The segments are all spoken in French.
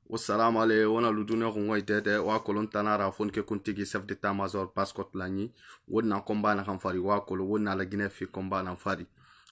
Wassalamu alaikum wana luduna kungo itete wa kolon tanara fon ke kuntigi chef d'état major passport lani wonna komba na kamfari wa kolo wonna la Guinée fi komba na fari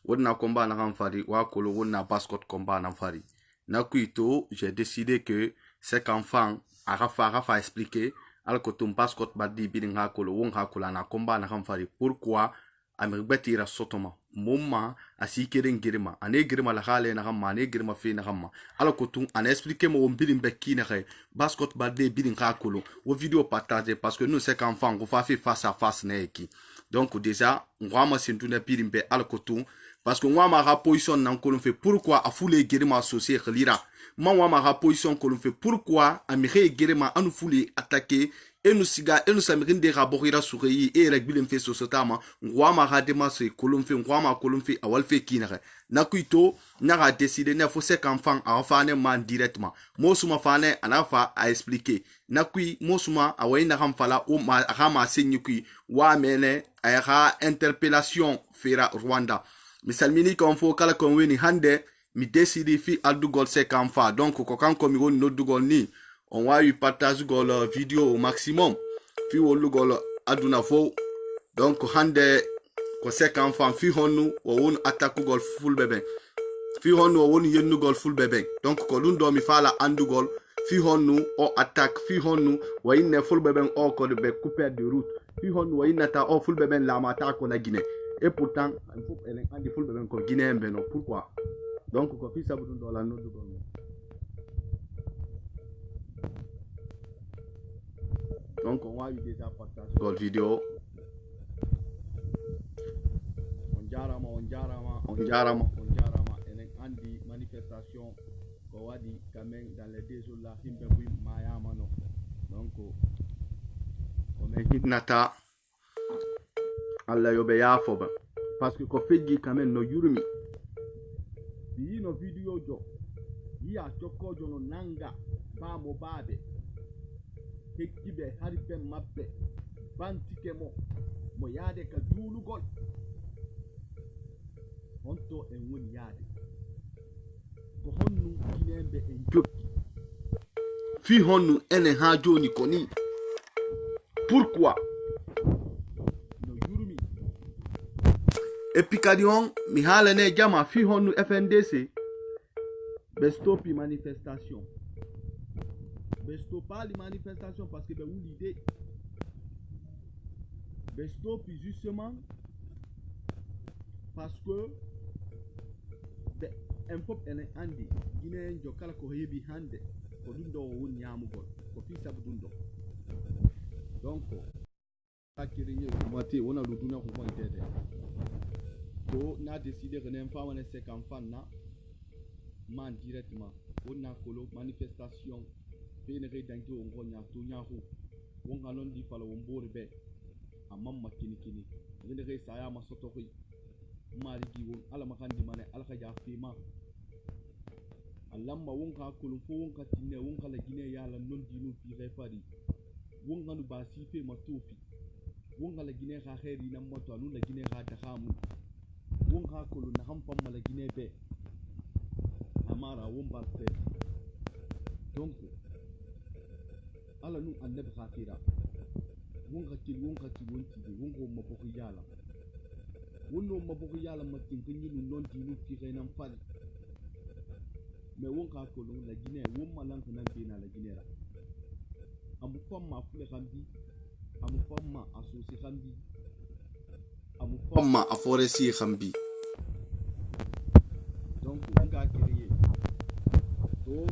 wonna komba na kamfari wa kolo wonna passport komba na fari na kuito j'ai décidé que cet enfant arafa expliquer al kotum passport badi bidin ha kolo won ha kolo na komba na kamfari pourquoi amirbetira sotoma mumma asikeren girma ane girma la hale na gamma ane girma fe na gamma ala kotun an expliquer mo birin bekki na kay baskot badde birin ka kolo o vidéo partager parce que nous c'est qu'enfant on va faire face à face na eki donc déjà on ma sentuna birin be ala kotun parce que moi ma position nan kolon fait pourquoi a foule girma associé khlira moi ma position kolon fait pourquoi amire girma anu foule attaquer et nous siga et nous samirin de raborira soureyi et régbilen fait sociétama ngwama radema se kolomfe ngwama kolomfe awal fe kinare nakuito nara décider ne faut c'est qu'enfant a fane man directement mosuma fane anafa a expliquer nakui mosuma awai na fala o ma rama senyuki wa mene ayra interpellation fera Rwanda misalmini kon fo kala kon weni hande mi décider fi adugol c'est qu'enfant donc ko kan ko mi woni nodugol ni on va y partager la vidéo au maximum fi wolu gol aduna fo donc hande ko sek enfant fi honu o won attaque gol full bebe fi honu o won yennu gol full bebe donc ko dun do mi fala andu gol fi honu o attaque fi honu wa inne full bebe o ko de be couper de route fi honu wa inata o full bebe la mata ko na Guinée et pourtant il faut elen andi full bebe ko Guinée mbeno pourquoi donc ko fi sabu dun do la no du gol donc on va y déjà partager la vidéo on jarama enen andi manifestation ko wadi quand même dans les deux jours là himbe wi mayama no donc on est hitnata alla yobe yafoba parce que ko fejji quand même no yurmi bi no video jo ya tokkojo no nanga ba mo babe hekkibe harbe mabbe bantike mo yaade ka juulugol honto en woni yaade ko honnu kinembe en jokki fi honnu enen ha joni ko ni pourquoi no yurmi et puis kadi on mi halane jama fi honnu FNDC be stopi manifestation be stopali manifestation parce que be wulide be stopi justement parce que be en pop enen andi Guinée jo kala ko hebi hande ko dum do woni nyamugol ko fi sabu dum do donc akiri ni ko mati wona do duna ko mo tede to na décider que n'en pas wane 50 fan na man directement wona ko lo manifestation bene re dangi o ngonya to nyahu wonga non di fala wombore be amam makini kini bene re saya masoto ko mari gi won ala makandi mane ala ka jafima alamma wonka ko fo wonka tinne wonka la Guinée yala non di no fi refari wonga nu ba si fe matofi wonga la Guinée ha khairi nam moto anu la Guinée ha ta khamu wonka ko na ham pam la Guinée be amara womba fe donc ala nu annabi khafira wonka ki wonti de wongo maboko yala wonno maboko yala matin kinyi non di no fi renam fal mais wonka ko la Guinée womma lan nan bina la Guinée ra amu famma fule kambi amu famma associé kambi amu famma a forestier kambi donc nga créer to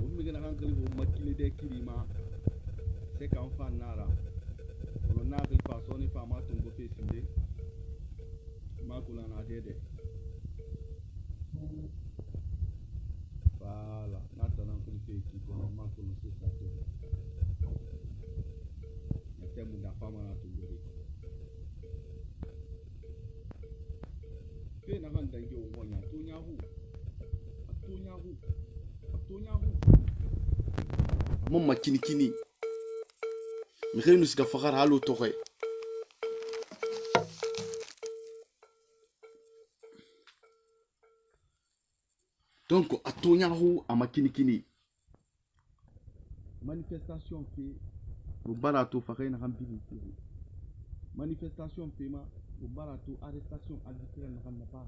on mi gëna hankali ko makile de kirima c'est qu'en fan nara on na ri façon ni fama tungo fe sinde ma ko na dede voilà maintenant ko fe ki ko ma ko no se sa to temu da fama na tungo ri fe na kan dangi o wonya to nyahu mon makini kini mi xeynu sika faxar halo toxe donc a toñaxu a makini kini manifestation fait au barato fakai na hambili manifestation fait ma au barato arrestation arbitraire na hanna pa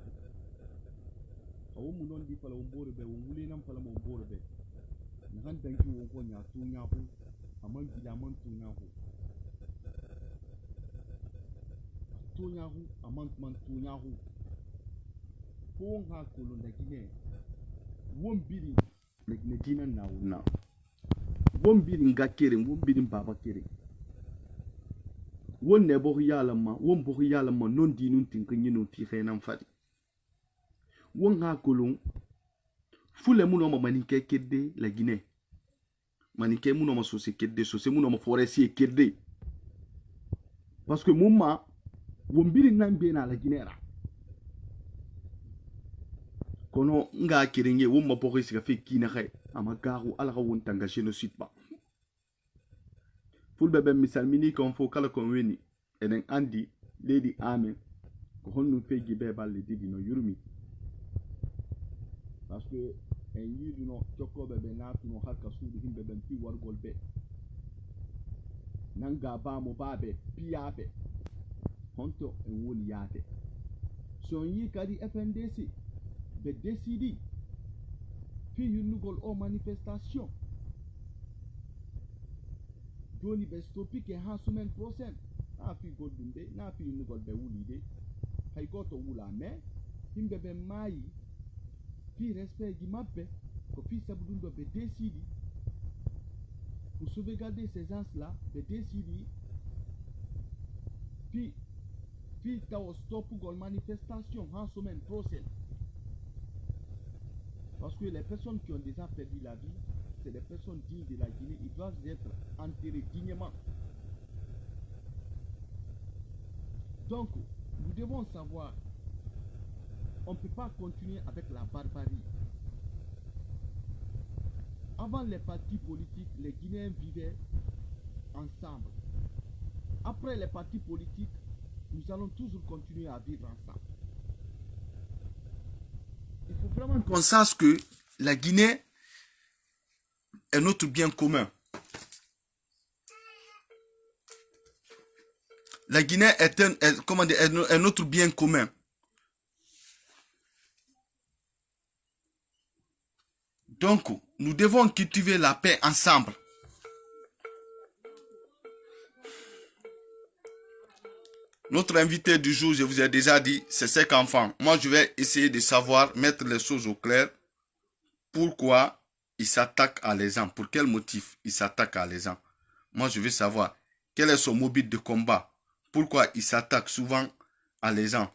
awu mu non di fala o mbore be wuli nam fala mo mbore be na han danki wo ko nya tu nya ko aman bila man tu nya ko tu nya ko aman man tu nya ko ko ha ko lo da gine won biri na gine dinan na wona won biri nga kere won biri baba kere won ne bo yala ma won bo yala ma non dinun tin kan yinu fi khainan fadi won ha kolon fule mu no ma manike kedde la Guinée manike mu no ma sosé kedde sosé mu no ma forestier kedde parce que mumma won biri nan be na la Guinée ra kono nga kirenge won ma pokoi sika fe kina khay ama garu ala ga won tanga génocide ba fulbe ben misal mini kon fo kala kon weni enen andi lady amen ko honno fe gibe balle didi no yurmi parce que en yidu no tokkobe be natu no hakka suudu himbe ben fi wargol be nanga ba mo babe piyabe honto en woni yaade so yi kadi FNDC be décidi fi yunugol o manifestation joni be stopi ke ha semaine prochaine na fi goldunde na fi yunugol be wulide hay goto wula me himbe be mayi fi respect gi mabbe ko fi sabudundo be décidi pour sauvegarder ces gens-là be décidi fi taw stop gol manifestation ha semaine prochaine. Parce que les personnes qui ont déjà perdu la vie, c'est des personnes dignes de la Guinée. Ils doivent être enterrés dignement. Donc, nous devons savoir, on ne peut pas continuer avec la barbarie. Avant les partis politiques, les Guinéens vivaient ensemble. Après les partis politiques, nous allons toujours continuer à vivre ensemble. Il faut vraiment qu'on sache que la Guinée est notre bien commun. La Guinée est notre bien commun. Donc, nous devons cultiver la paix ensemble. Notre invité du jour, je vous ai déjà dit, c'est 5 enfants. Moi, je vais essayer de savoir, mettre les choses au clair. Pourquoi il s'attaque à les gens? Pour quel motif il s'attaque à les gens? Moi, je veux savoir quel est son mobile de combat. Pourquoi il s'attaque souvent à les gens?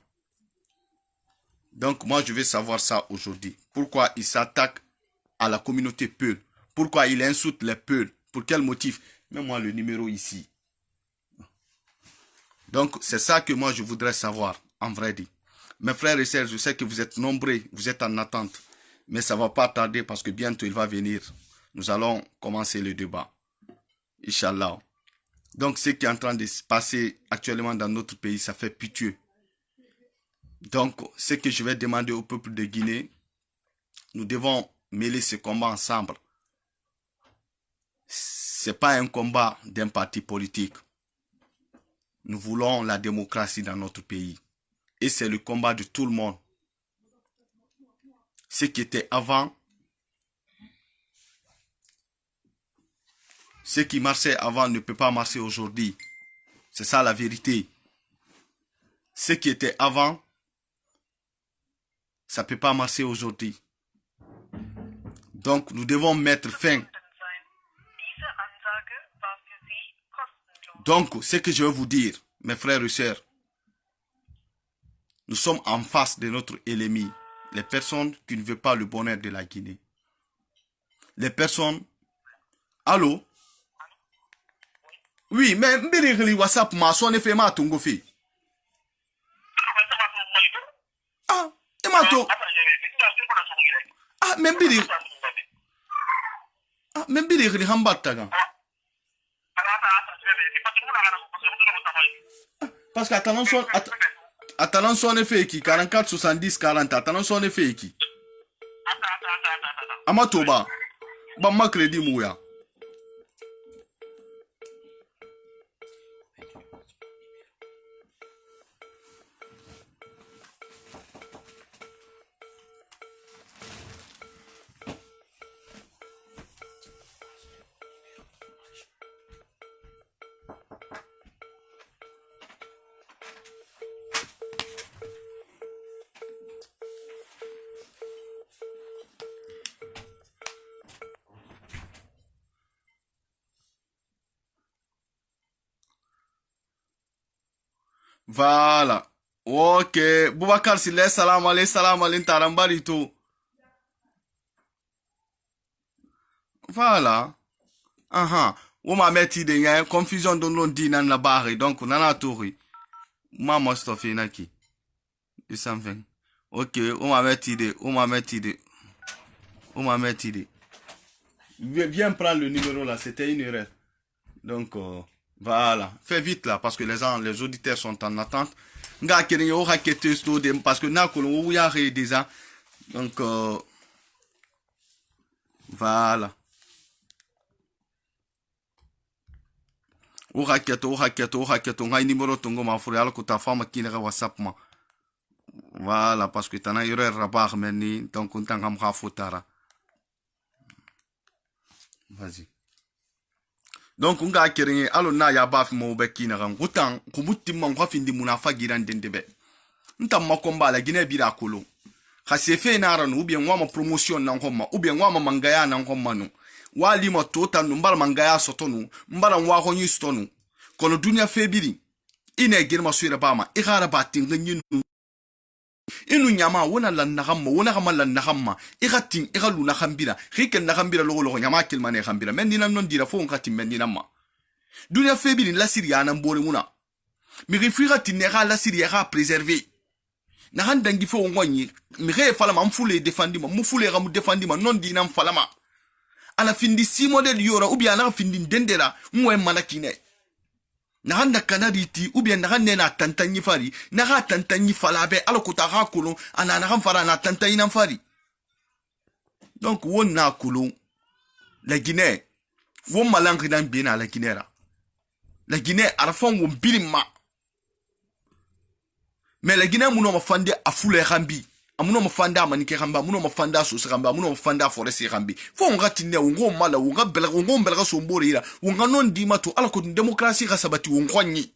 Donc, moi, je veux savoir ça aujourd'hui. Pourquoi il s'attaque à la communauté Peul? Pourquoi il insulte les Peuls? Pour quel motif? Mets-moi le numéro ici. Donc, c'est ça que moi, je voudrais savoir, en vrai dit. Mes frères et sœurs, je sais que vous êtes nombreux, vous êtes en attente. Mais ça ne va pas tarder parce que bientôt, il va venir. Nous allons commencer le débat. Inch'Allah. Donc, ce qui est en train de se passer actuellement dans notre pays, ça fait pitié. Donc, ce que je vais demander au peuple de Guinée, nous devons mêler ce combat ensemble. Ce n'est pas un combat d'un parti politique. Nous voulons la démocratie dans notre pays. Et c'est le combat de tout le monde. Ce qui était avant, ce qui marchait avant ne peut pas marcher aujourd'hui. C'est ça la vérité. Ce qui était avant, ça ne peut pas marcher aujourd'hui. Donc nous devons mettre fin. Donc, ce que je veux vous dire, mes frères et sœurs, nous sommes en face de notre ennemi, les personnes qui ne veulent pas le bonheur de la Guinée. Les personnes... Allô? Oui, mais mbiri WhatsApp ma sonne fait ma tongo fait. Ah, et ma to. Ah, mais mbiri. Ah, mais mbiri hambata gan. Parce que attendons son effet qui 44 70 40 attendons son effet qui Amatoba ba ma crédit mouya Voilà. Ok. Boubacar Sile, salam alaikum, tarambarito. Voilà. Aha. Ou ma metti de y'a confusion dans l'on dit nan la barre. Donc, nana touri. Ma mostofi naki. Du something. Ok. Ou ma metti de. Ou ma metti de. Ou ma metti de. Viens prendre le numéro là. C'était une erreur. Donc, voilà. Fais vite là. Parce que les auditeurs sont en attente. Nga kene yo rakete sto dem parce que na kolon ou ya ré déjà. Donc, voilà. O raketo, ngai numéro tongo ma fure alors que ta femme qui n'a WhatsApp ma. Voilà, parce que t'en as eu rabar meni, donc on t'en a fotara. Vas-y. Donc on ga kéré alors na ya baf mo be kina ran gutan ku mutimma ko findi munafa giran dendebe. Ntam ma komba la Guinée bira kolo. Ka se fe na ran ou bien wa ma promotion na ngoma ou bien wa ma mangaya na ngoma no. Wali ma tota no mbala mangaya sotonu mbala wa ho nyi stonu kono dunya febiri ine girma suira bama igara batin ganyin inu nyama wona lan nagamma wona gama lan nagamma igatin igalu na khambira khiken na khambira logo nyama kilmane khambira men dinan non dira fo ngati men dinamma dunya febiri la siriana mbore muna mi rifira tinera la siriya préserver na handangi fo ngonyi mi re fala ma mfule defendi ma mfule ga mu defendi ma non dinam falama ana findi si model yora ou bien na findi dendera mwe manakine na handa kanariti ou bien na hanne na tantanyi fari na ha tantanyi falabe alokota ha kolon ana na fara na tantanyi na fari donc won na kolon la Guinée won malangri dan bina la Guinée la Guinée arafon won bilima mais la Guinée muno ma fande afule rambi amuno mafanda manike ramba muno mafanda so ramba muno mafanda foresi rambi fo ngati ne ngo mala ngo belga so mbori ira ngo non di mato ala ko démocratie ga sabati ngo nyi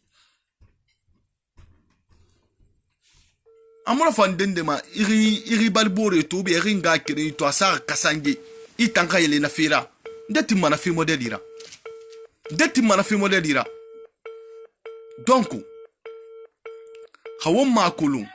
amuna fandende ma iri balbore to be iri nga kire to asar kasangi itanka yele na fira ndeti mana fi model ira donc khawon ma kulun.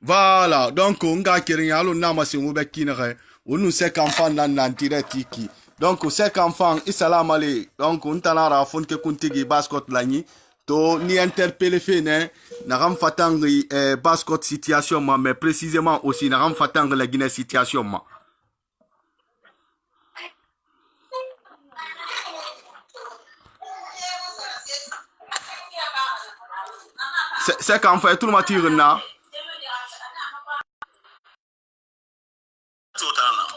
Voilà, donc on ga kirin alo na masi mo be kinere onu sek enfant nan tiki. Donc sek enfant isalam ale donc on tanara fon ke kuntigi basket lani to ni interpeller fene na ram fatangi basket situation ma mais précisément aussi na ram fatangi la Guinée situation ma. C'est qu'en fait tout le matin na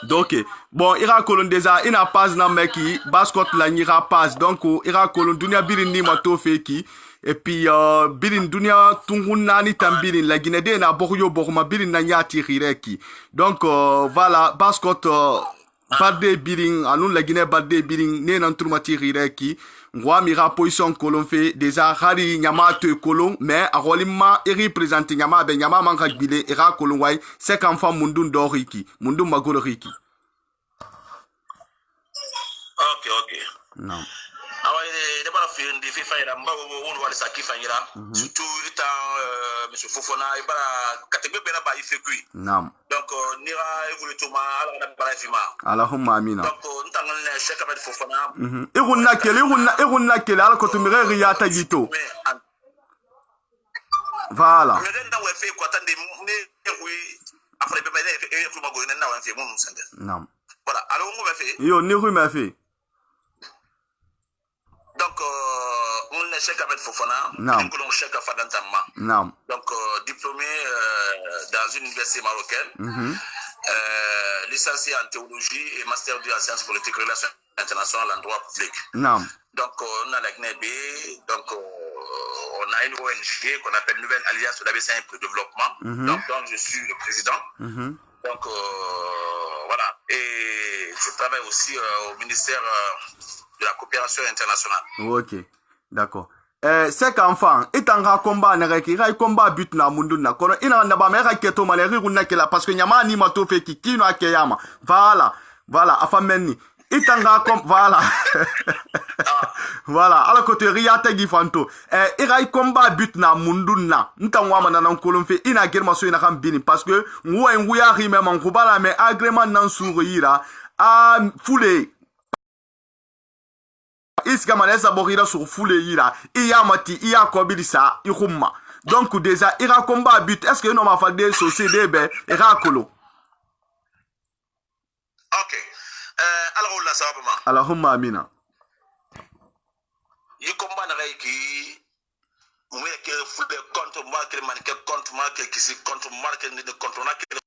donc bon ira kolon déjà ina passe na meki basket la ira passe donc ira kolon dunia birin ni mato feki et puis birin dunia tunguna ni tambirin la Guinée de na bokyo bokuma birin na nyati rireki donc voilà basket barde birin anun la Guinée barde birin ne nan turmati rireki ngwa mira position kolon fait déjà hari nyama te kolon mais arolima iri présente nyama be nyama manga bile ira kolon way 5 enfants mundun doriki mundun magolo riki. Ok. Non. Alors, il pas fait une défi faire un baou on va le sacrifier là. Surtout le temps monsieur Fofana il pas catégorie ben là il fait cuit. Non. Donc nira évolue tout mal alors on a pas fima. Allahumma amina. Donc on t'en le chèque avec Fofana. Irunna kele ala ko tumire riyata gito. Voilà. Mais là où fait quoi attendez oui après ben et tout mago na on fait mon sende. Non. Voilà, alors on va faire. Yo ni rue m'a fait. Donc, on est chèque avec Fofana. Non. On est chèque à Fadantama. Non. Donc, diplômé dans une université marocaine. Licencié en théologie et master en sciences politiques, relations internationales en droit public. Non. Donc, on a la GNEB. Donc, on a une ONG qu'on appelle Nouvelle Alliance de l'ABC pour le développement. Donc, je suis le président. Donc, voilà. Et je travaille aussi au ministère de la coopération internationale. Ok, d'accord. Sek enfant, itanga combat na reki, rai combat but na mundu na kono ina na ba mera keto maleri runna kela parce que nyama ni mato fe kino akeyama. Voilà, afamenni. Itanga voilà. Voilà, ala ko te riya tagi fanto. Ira combat but na munduna. Nta ngwa na kolon fe ina germa so ina kan bini parce que ngwa nguya ri me man kubala me agreement nan suru ira a fule. Iska manesa borira sur fule ira. Iya mati iya kobilisa ihumma. Donc déjà ira combat but est-ce que no ma fa de société be ira kolo. OK. Alors là ça va pas. Allahumma amina. Il combat avec qui moi que foule contre moi que man que contre moi que qui contre moi que ne contre moi que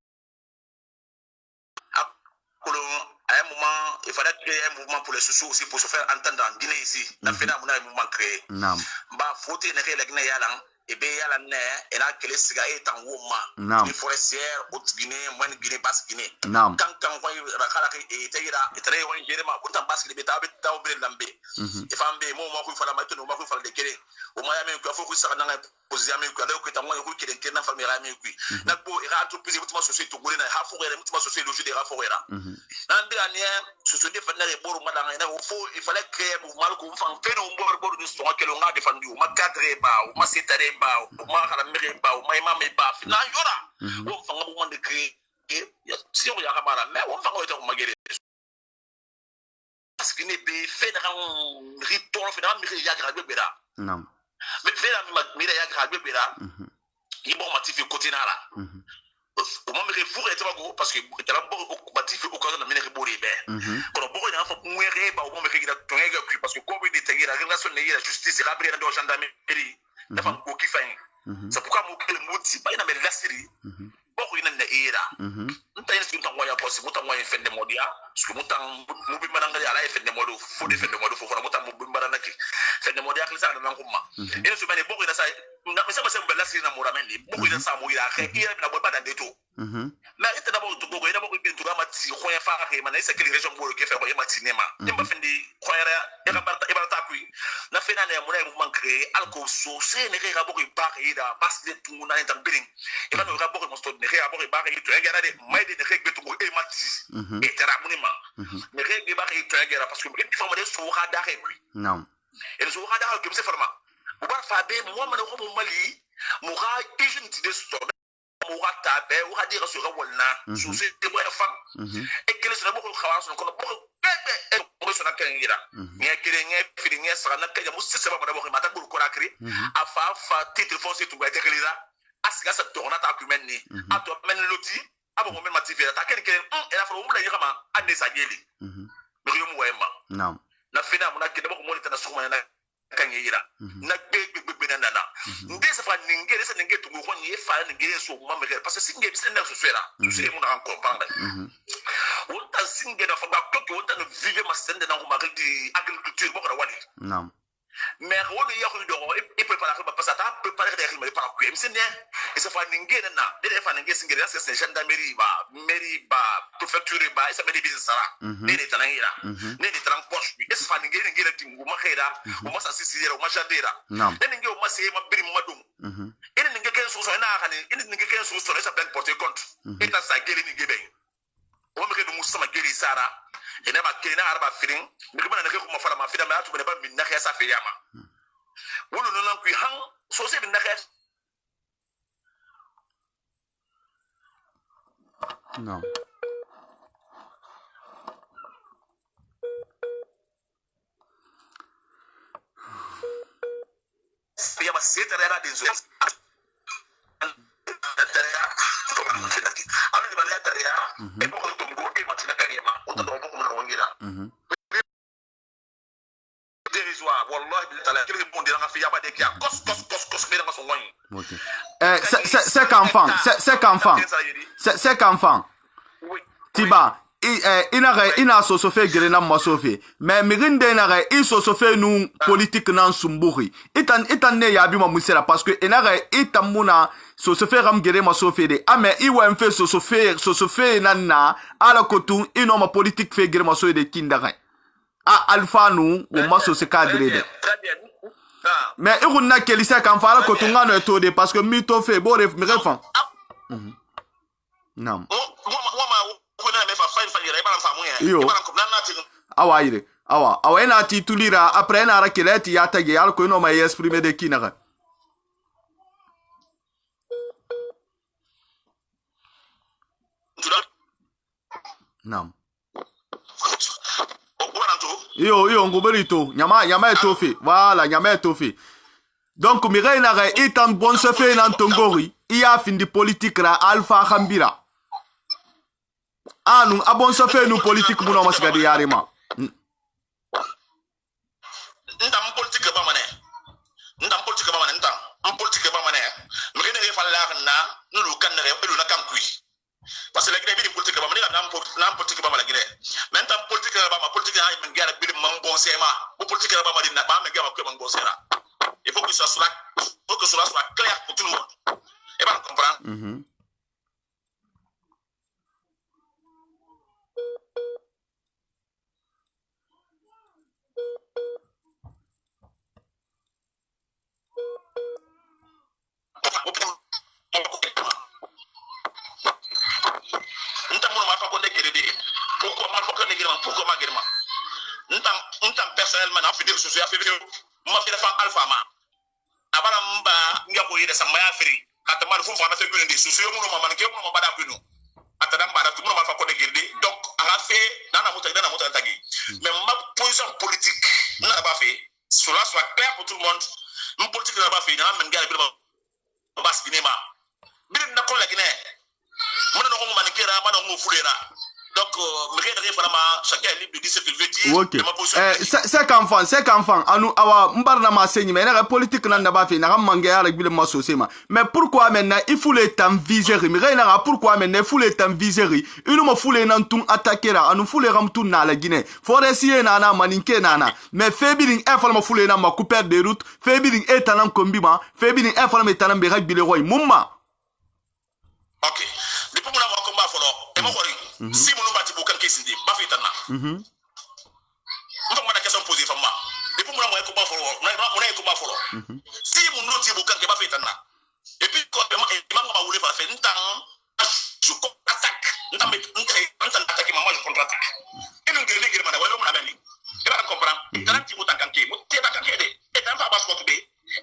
à un moment il fallait créer un mouvement pour les sous aussi pour se faire entendre en Guinée ici la fin d'un mouvement créé bah faut te ne régler ne yalan et bien yala ne et là que les cigarettes en woman les forestières au Guinée moins Guinée basse Guinée quand voit rakala et tayira et très loin Jéréma pour ta basse les bêta bêta au lambe et fambe mo ko fala ma tono ma ko fala de kéré o ma yame ko fo sa na position me ko ko ta mo ko kéré na famille ra me ko na bo ira to plus mutima société to gole na ha fo re mutima société logique de ra fo ra nan de ania société fa na boru ma da na fo il fallait créer mouvement ko fa fait no boru de so ko nga défendu ma cadre ba o ma setare ba o ma kala mere ba o ma imam ba na yora o fa nga mouvement de créer si on ya kamara mais on fa ko to ma gere parce que ne be fait dans rituel fait dans mi ya gra bebera non mais fait dans mi ya gra bebera il bon motif côté nara o mo me refou et tabago parce que tu as bon motif au cause de mi ne rebori be quand bon il a fa muere ba o mo me gira tonga parce que comme il était la relation de la justice rabri dans gendarmerie la femme ko ki fa c'est pourquoi mo que le moti ba ina me la série boko ina na era nta ina sinta ngoya boss muta ngoya fende modia parce muta mubi mananga ala fende modo fo de fende modo fo fo muta mubi marana ki fende modia klisa na nguma ina so bane boko ina sa na mesa mesa mbela sina muramendi boko ina sa mo ira ke ira na boba dan deto mais ita na boko boko ina boko bintu ga mati khoya fa ke mana isa ke region boko ke fa ko yema cinema nimba fendi khoya ya barta ibarta kui na fena na mura mouvement créé alco so se ne ga boko ba ida parce que tout na interbiring e ba no ga boko mo sto ne ga boko ba ida to ga de mai de ke betu ko e mati e tera munima ne ga ba ida to ga parce que il faut me so ga da ke kui non et so ga da ke se forma o ba fa be mo ma ko mo mali mo ga agent de sto mo ga ta be o ga dira so ga wonna so se de mo fa e ke le so boko khawas ko boko bebe mo so na kan yira nge kire nge fili nge sa na ka ya mo se se ba mo boko mata ko la kri afa fa titre foncier to ba de kelira asiga sa to na ta ku men ni ato men loti abo mo men matifi ta ken ken e la fa mo la yira ma ande sa geli mi yo mo wa ma non na fina mo na ke de boko mo na so mo na kan yira na gbe na na nde sa fa ningere sa ningere to ko ni fa ningere so mo me parce que singe bi sen na so fera c'est mo na comprendre on ta singe na fa ba ko on ta no vivre ma sen na ko ma di agriculture mo ko wali non mais on y a eu de préparer parce que tu préparer des rimes par quoi c'est né et ça fait ningué na des fa ningué singé c'est gendarmerie ba mairie ba préfecture ba et ça met des business là né des tangira né des transports et ça fait ningué ningué tingu ma khera o ma sa sisira o ma jadera né ningué o ma se ma birim madum et ningué ken so so na khani et ningué ken so so ça peut porter compte et ça ça geli ningué ben o me ke du musa ma geli sara ina ba kina arba firin mi kuma na ke kuma fara ma fida ma atu bane ba min na ka sa fiyama wulu no nan ku han so se bin na ka non fiyama se tare ra din so e ko to go e ma tina kariyama o to ko mo na ngira dérisoire wallahi bil tala kiri bon dira fi yaba de ki kos me na so ngoni OK c'est qu'enfant tiba ina so fe grena mo so fe mais mirinde ina ga so fe nu politique nan sumburi itan ne ya bi mo musela parce que ina ga itamuna so fe ram gere mo so fe de ame iwa mfe so fe nanna ala kotu ino ma politique fe gere mo so de kindara alpha nu o ma so se cadre de mais iruna kelisa kan fala kotu ngano to de parce que mi to fe bo ref mi refan non awa awa ena titulira après ena rakeleti ya tagi al ko no ma exprimer de kinara nam yo ngoberito nyama etofe voilà nyama etofe donc mi reina ga itan bon se fait nan tongori iya findi politique ra alpha khambira anu abon se fait nu politique muno masgadi yarima ndam politique ba mané ndam politique ba mané mi reina fa la na nulu kan re edu na kam kui parce que la Guinée bi politique ba mané nam politique ba mala Guinée maintenant politique ba ma politique ay men gara bi mam bon sema bu politique ba ma dina ba me gama ko man bon sera il faut que ça soit clair pour tout le monde et ben comprendre personnellement a fait des choses, a fait ma fille fa alpha ma abara mba nga ko yede sama ya firi ata mal fu fa na fe gune de susu mu no man ke mu no bada binu ata dan bada tu mu ma fa ko de girde donc a fait dana muta tagi mais ma position politique na ba fait cela soit clair pour tout le monde une politique na ba fait na men gari bi ba bas bi ne ma bi na ko la Guinée mu no ko man ke ra ma no mu fulera. Donc, chacun est libre de dire ce qu'il veut dire. Ok. C'est qu'enfant, awa mbarna ma senyi, mais la politique n'a pas fait, n'a mangé avec le masso sema. Mais pourquoi maintenant il faut les temps viséri? Mais pourquoi maintenant il faut les temps viséri? Il nous faut les nantung attaquer là, nous faut les ramtoun na la Guinée. Forestier nana, maninke nana. Mais fébiling informe faut les nama couper des routes, fébiling est talent combima, fébiling informe est talent berak bileroy. Mouma. Ok. Depuis mon avoir combat fort, et mon si mon bati bukan kesindi ba fi tanna ma question posée fama depuis mon avoir combat fort on combat fort si mon loti bukan ke ba fi tanna et puis quand ma voulait faire fait ntan je attaque ntan attaque maman je contre attaque et nous gagner gagner mana wala mon abeli et ba comprendre tant ti butan kanke mo te ba kanke de et tant pas basse contre be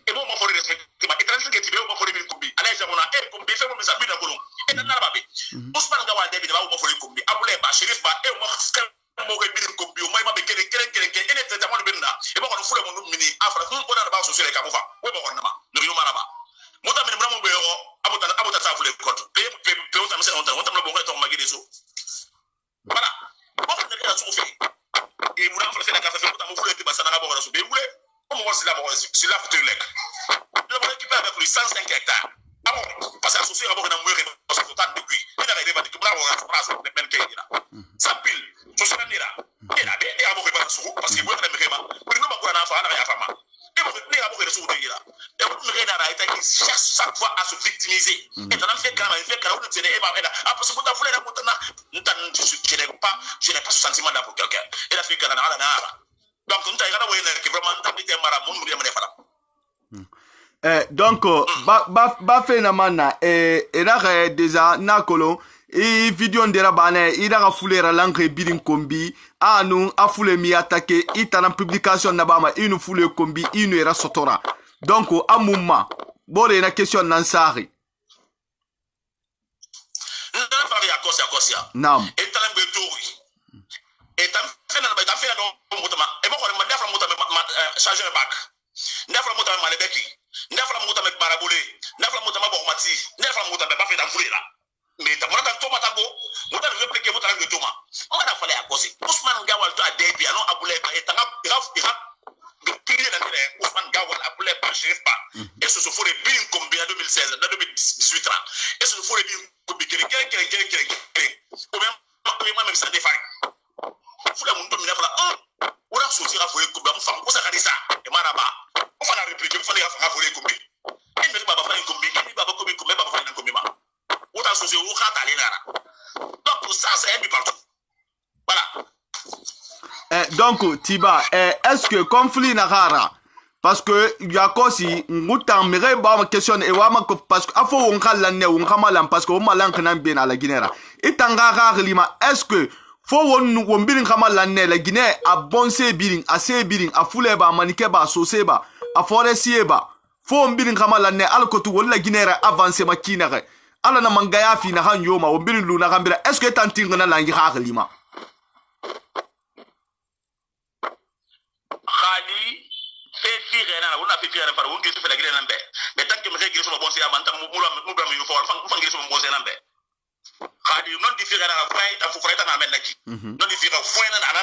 et bon mo faut respecter ma et tant que ti be mo faut le kumbi allez jamona et kumbi fait mo sabi na bolon et dans la babe Ousmane Gawal Debi ba mo faut le kumbi abule ba Chérif ba e mo mo ko bi kumbi o mai ma be kere et ne tata mo binda e ba ko fule mo mini afra ko na ba so sele ka mo fa we ba ko na ma no yo maraba mo ta mini mo be yo abuta ta fule ko pe o ta me se on ta mo bo ko to magide so voilà bo ko ne ka so fi e mo na fa se na ka fa mo ta mo fule ti ba sana ga bo ko so be wule o mo si la bo si la futur lek le mo récupère avec lui 105 hectares parce que associé à na mourir parce que tant depuis il a arrivé à dire que bravo à de ben kayira ça pile to se nira et là et à mourir parce que vous avez vraiment pour nous ba na fa na ya fama et vous ne à mourir sur dira et vous me na ita qui cherche chaque fois à se victimiser et dans fait quand même fait quand on te et ba après ce bout voulu la bout na je n'ai pas ce sentiment là pour quelqu'un et la fait quand na donc on t'a qui vraiment t'as dit mara mon mourir me fala. Donc ba fe na mana era déjà na kolo e video ndera bane ida ga fulera langue birin kombi anu afule mi attaquer itana publication na bama inu fule kombi inu era sotora donc amuma bore na question nan sari ndana fa ya kosia nam etala betori etam fena ba fena no mutama e ba ko ma defra mutama charger back ndefra mutama malebeki ndefra mutama barabule ndefra mutama bokhmati ndefra mutama ba fena fulera mais ta mona to matango mutana répliquer mutana de toma on a fallu accoser Ousmane Gawal to adébi non abule ba etanga ira de pilier dans les Ousmane Gawal abule ba Chérif ba et ce se ferait bien comme bien 2016 dans 2018 ans et ce se ferait bien comme quelqu'un ou même ça des failles fula mun domina fala ora sotira fo ko ba mfa ko sakari sa e maraba o fana répliquer fala ya fa fo ko bi en be baba fa ko bi ni baba ko bi ko baba fa ko bi ma o ta soje o khata le nara donc ça c'est un peu partout voilà donc Tiba est-ce que conflit na rara parce que ya kosi ngutan mere ba ma question e wa ma parce que afo on kala ne on kama lam parce que o malan kana bien à la Guinée itanga rara lima est-ce que fo won birin kama lanne la Guinée a bonse birin a se birin a fule ba manike ba sose ba a forestier ba fo birin kama lanne alkotu wala Guinée ra avance makina re ala na mangaya fi na han yoma won birin luna gambira est-ce que tantinga na langi khalima khali fe fi rena wona fe fi rena par won gisu fe la Guinée nambe mais tant que me gisu so bonse ya manta mu bram yu fo fa gisu so bonse nambe khadi non di fira na fay ta fu freta na men naki non di fira fu na ana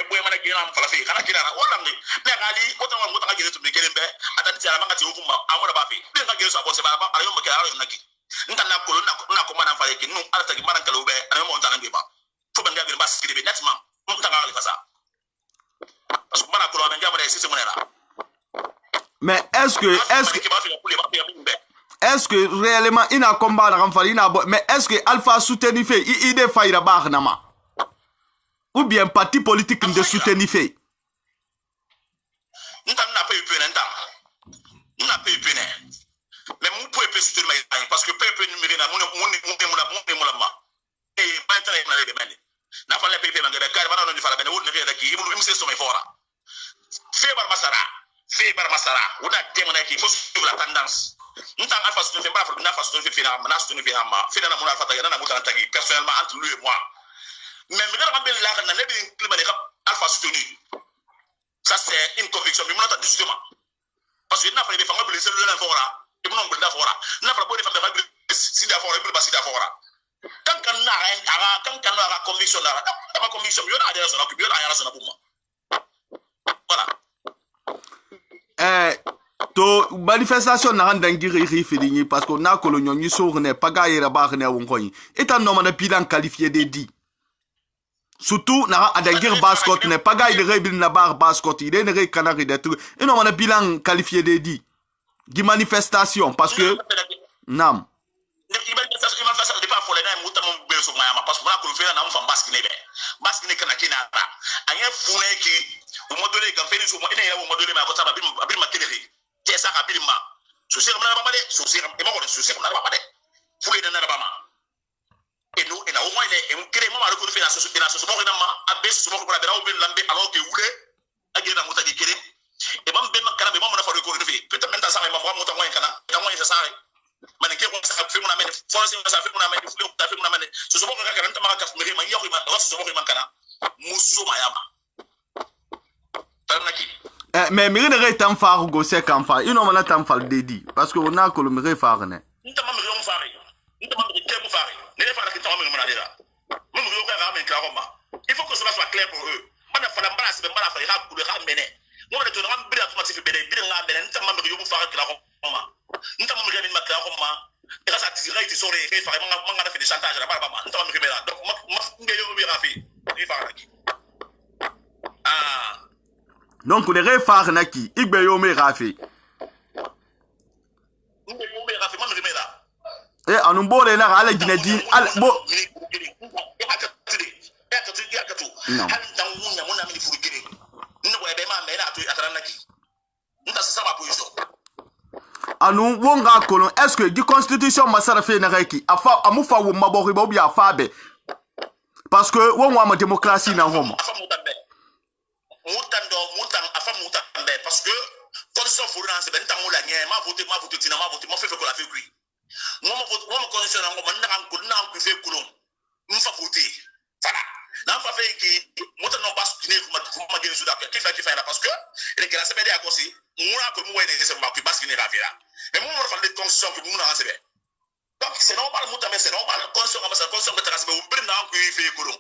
boy mana gina am fala fi kana kira wala ni ne khadi ko ta won ko ta gele to be gele be ata ti ala mangati fu ma amora ba fi be ka gele so bonse ba ara yo mo kira ara naki nta na ko na ko mana fale ki nu ala ta gi mana kala be ana mo ta ngi ba fu ben ga gele ba sikire be netma mo ta ga fa sa parce que mana ko ba nga ba de sisi mo nera mais est-ce que réellement il a combat na ramfali na mais est-ce que Alpha soutenu fait il de faira bar nama ou bien parti politique de soutenu fait ntam na pe pe ntam na pe pe ne mais mon peut pe soutenu parce que pe numéro na mon ma et pas très na le demande na fa le pe na ngada kar bana no ni fala bene woni ngada ki imu se so me fora fe bar masara wona temana ki faut suivre la tendance ntan Alpha soutenu fait pas na fa soutenu fait na na soutenu fait ma fait na mon Alpha ta na mutan tagi personnellement entre lui et moi mais me gara mbel la na nebi climat Alpha soutenu ça c'est une conviction mais mon ta justement parce que na fa des femmes blessées le la fora et mon oncle da fora na fa des femmes de si da fora et pas si da fora quand quand na ra conviction na ma conviction yo na adhésion na ku yo na ya na pour moi voilà to manifestation na ndangiri rifidini parce que na kolonyo ni sourne paga yera ba ne wonkoyi etan no mana bilan qualifié des 10 surtout na adangir basket ne paga ile rebil na bar basket ile ne re canari de truc et no mana bilan qualifié des 10 di manifestation parce que nam manifestation de pas folle na muta mo be so mayama parce que na ko fera na mo fa baskine kana kinara anya fune ki o modole kan feni so mo ina ya o modole ma ko taba bil ma kelere ke sa ka bil ma so se na ba de so se e ma ko so se na ba de fule na ba ma e no e na o mo ile e mo kere mo ma ko fena so mo na ma abe so mo ko na be o bil lambe alors que wule age na muta ki kere e bam be ma kana be mo na fa ko fi peut-être même ça ma mo ta mo kana ta mo ça manike ko sa fi mo na men force sa fi mo na men fule ta fi mo na men so mo ko ka karanta ma ka fi ma yo ko ma so mo ko ma kana muso mayama mais mire ne retam far go se kan fa ino mana tam fal dedi parce que on a ko le mire far ne ntama mire on fari ntama mire ke mo fari ne le fara ki tama mire mo na dira mo mire ko ga men kla ko ma il faut que cela soit clair pour eux mana fala mbara se mbara fa ga ku le ga mene mo na to na mbira automatique bele bira nga mene ntama mire yo mo fari kla ko ma ntama mire min ma kla ko ma et ça tire ti sore e fari ma nga fait des chantage la ba ma ntama mire bela donc ma ngeyo mo bira fi il fara ki donc les refar naki igbe yo me rafi anumbo le na ala ginedi al bo anu wonga kolon est-ce que di constitution masara fe na reki afa amufa wo mabori ba obi afa be parce que wonwa ma démocratie na homo parce que condition pour lancer ben tant la nyɛ ma voter tina ma voter ma fait ko la fait kui moi ma condition na ngoma ndanga ko na ko fait kulon mfa voter voilà na fa fait ki mota no pas kine ko ma gene suda ki fa na parce que ele que la semaine à cause moi ko mo wene se ma ko pas kine rafira et moi on fa des conditions que mo na se be donc c'est normal mota mais c'est normal condition comme ça condition que tra se be on brinda ko fait kulon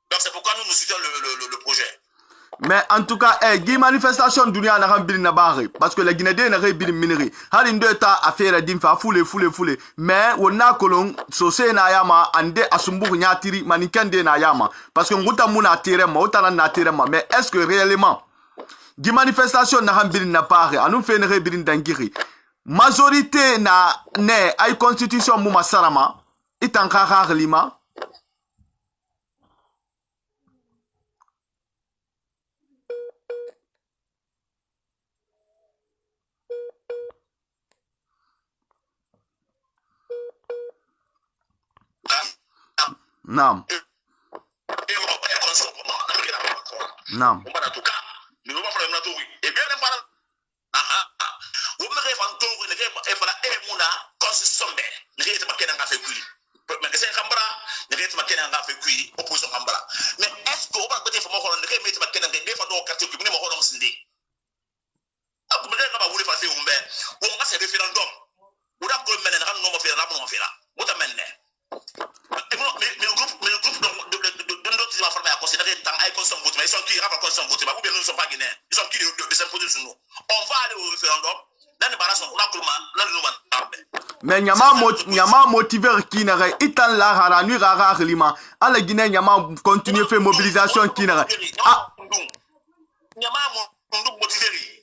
donc c'est pourquoi nous soutenons le projet. Mais en tout cas, gi manifestation dunia na kan bilin na bari parce que la Guinée na re bilin miniri halin de ta affaire din fa fule mais wona kolon so se na yama ande asumbu nya tiri manikende na yama parce que nguta muna tere ma utana na tere ma mais est-ce que réellement gi manifestation na kan bilin na bari anu fe na re bilin dangiri majorité na ne ay constitution mu masarama itanka khalima Naam. Naam. On va en tout cas. Nous va faire un tour. Et bien on parle. Vous me rêvez en tour, ne rêvez pas et mouna constitution bé. Ne rêvez pas qu'elle a fait cuire. Mais c'est Kambara, ne rêvez pas qu'elle a fait cuire opposition Kambara. Mais est-ce qu'on va côté pour moi ne rêvez pas qu'elle a fait dans quartier que nous m'aurons sindé. Ah, vous me rêvez pas vous le faire on ben. On va se référendum. Vous là que maintenant on va faire là on va faire là. Vous t'amènez. Mais le groupe de d'autres qui va former à considérer tant à consomme vote mais ils sont qui rapport consomme vote ou bien nous ne sommes pas guinéens. Ils sont qui de s'imposer sur nous. On va aller au référendum. Mais nyama motivé qui n'a itan la haranu rara lima ala Guinée nyama continuer faire mobilisation qui n'a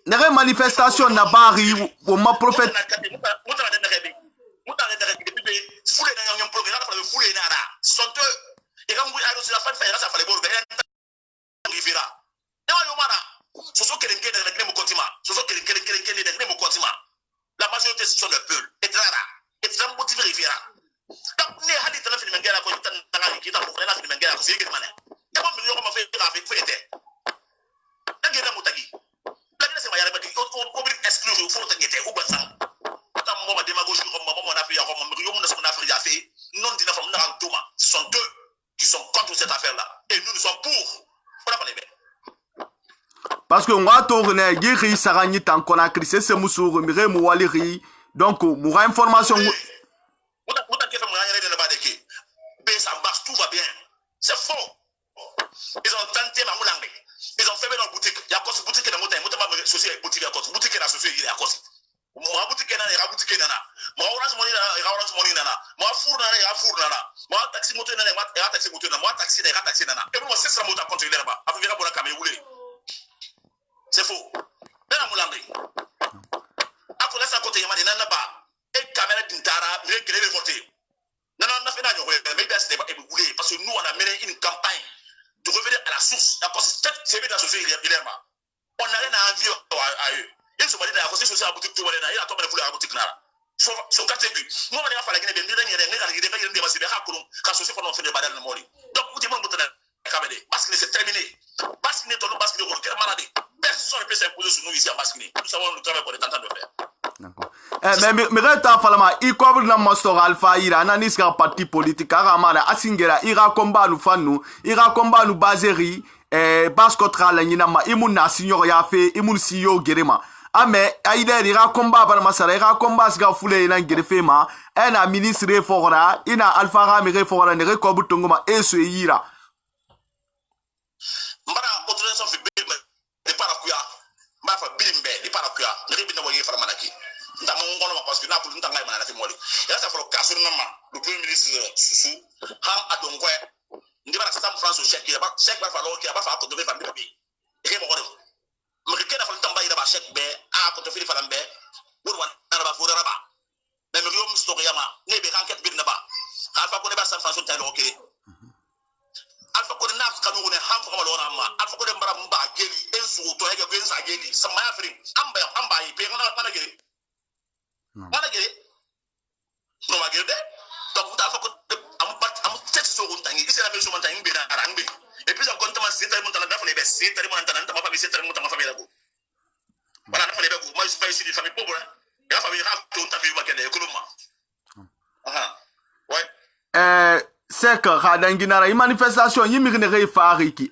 n'aurait manifestation n'a pas ri au ma prophète la majorité sont le peuple et rara et ça motive riviera donc ne hali tala fini mengela ko tan tanga ki ta ko la fini mengela ko sigi mané ya mo million ma fe ka fe fete tangi na mutagi la ni se ma yara ba ko bi exclure fo tangete ou basan ta mo ma démagogie ko mo na fi ya ko mo yo mo na so na fi ya fait non dina fam na tuma sont deux qui sont contre cette affaire là et nous sommes pour on a parlé bien. Parce que moi tourne giri sarani tan Conakry c'est musuru mire mu waliri donc mu information ça marche, tout va bien. C'est faux. Ils ont tenté ma moulangé. Ils ont fermé leur boutique. Il y a quoi boutique dans montagne. Moi associé boutique à cause. Boutique associé il est à cause. Moi boutique na boutique na. Moi orange money na. Moi four na. Moi taxi moto na. Moi taxi moto na. Moi taxi na. Et moi c'est ça moto contre là-bas. Après venir pour la caméra rouler. C'est faux. Mais la moulangé. Après laisse à côté yama na ba. Et caméra d'intara, mais qu'elle est voter. Non, mais parce que nous, on a mené une campagne de revenir à la source. La constitution de la société, on n'a rien à envier à eux. Ils sont allés dans la constitution à la boutique, il a tombé à la boutique. Son quartier, nous, on a fait la Guinée, donc, vous dites, parce que c'est terminé. Parce qu'il est tombé, parce qu'il est maladie. Personne ne peut s'imposer sur nous ici à Basquini. Nous savons le travail qu'on est en train de faire. Mais reta falama I kobre na mastor alpha ira na niska parti politique aramana asingera ira combat nu fanu ira combat nu bazeri basko trala nyina ma imun na senior ya fe imun CEO gerema ame aide ira combat bar masara ira combat sga fule na gerefe ma ena ministre fora ina alpha ramire fora ne rekobu tongoma eso ira mbara autorisation fi be de parakuya mba fa bilimbe de parakuya ne bina woyé farmanaki parce que n'a pas longtemps à la fémoli. Et là, ça fait le cas sur le premier ministre Soussou, Ham Adongwe, n'y a pas de France au chèque, il y a pas de chèque, il va falloir qu'il y a pas de faire de papier. Et qu'il y a pas de mais qu'il y a pas de temps, il y a pas de chèque, à contre Philippe Falambé, pour voir dans la fourre là-bas. Mais le Riom Storiama, n'est pas enquête bien là-bas. Alpha connaît pas sa France au Taïlo, ok. Alpha connaît pas quand on est Ham comme l'Orama, Alpha connaît pas Mba Geli, Ensu, toi, il y a Vincent Geli, Samaya Fri, Amba, il paye un an. Mana gere no ma gere donc vous avez fait am tête sur un tangi c'est la même chose mon tangi bena arangbe et puis on compte ma c'est tellement dans la famille c'est tellement dans ma famille c'est tellement dans ma famille là go voilà la famille là go moi je suis pas ici de famille pauvre et la famille a tout ta vie ma kende économiquement ouais c'est que radangina manifestation yimigine refariki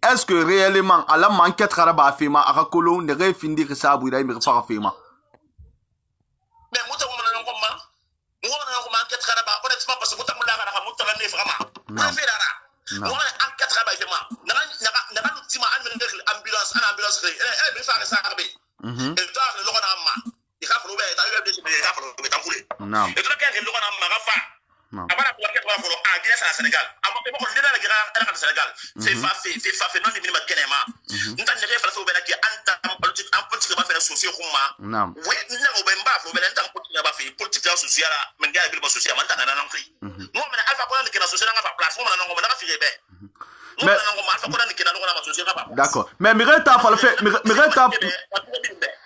est-ce que réellement à la manquette raba fema akolo ne refindi que ça buida mi fara fema mais muta mo na ngoma enquête raba honnêtement parce que muta mo la muta la ne vraiment préférera mo enquête raba fema na tima ambulance bi fa ça rabé et toi le lona ma il faut le faire d'ailleurs de il faut le tamboulé non et toi quand le lona ma fa abana pour enquête pour a Guinée à Sénégal amo ko ko dina la gira à Sénégal c'est fait non ni ma kenema ntan ne fa so be na ki anta politique ba faire social kuma oui na go be mba fo be ntan politique ba fait politique social men ga bi ba social man tan na nan kri mo men alpha ko na ki na social na fa place mo na ngo na fi be d'accord mais mireta falfe mireta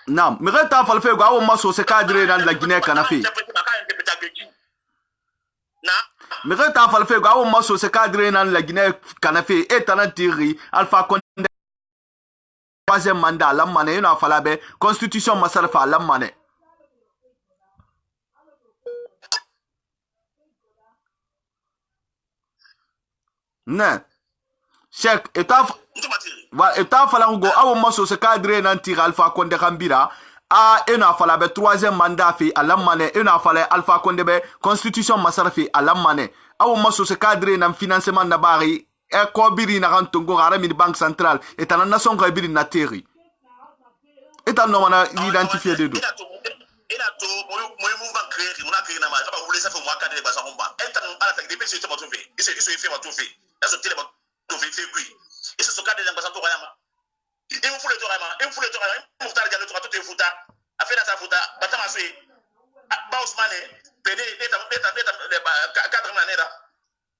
non mireta falfe go awo maso se cadre dans la Guinée kana fi mais quand t'as fallu faire quoi, moi sur ce cadre dans la Guinée canafé et t'en as tiré Alpha Condé troisième mandat la mané une afala be constitution masarfa la mané ne check et t'as fallu go awo moi sur ce cadre dans tir Alpha Condé Kambira a une afala be troisième mandat fi à la mané une afala Alpha Condé be constitution masarfi à la mané awo moi sur ce cadre dans financement na bari e ko biri na kan tongo gara mi banque centrale et tan nation ko biri na terri et tan no mana identifier de do ina to moy mouvement créé on a créé na ma ba voulait ça fait moi cadre ba sa combat et tan ala tak depuis c'est ma tout fait et c'est fait ma tout fait là c'est télé ma tout fait puis et c'est ce cadre dans ba sa to kayama il me faut le torama pour tard dialogue tout est fouta a fait ça fouta ba ta ma fait ba Ousmane PD d'état cadre manera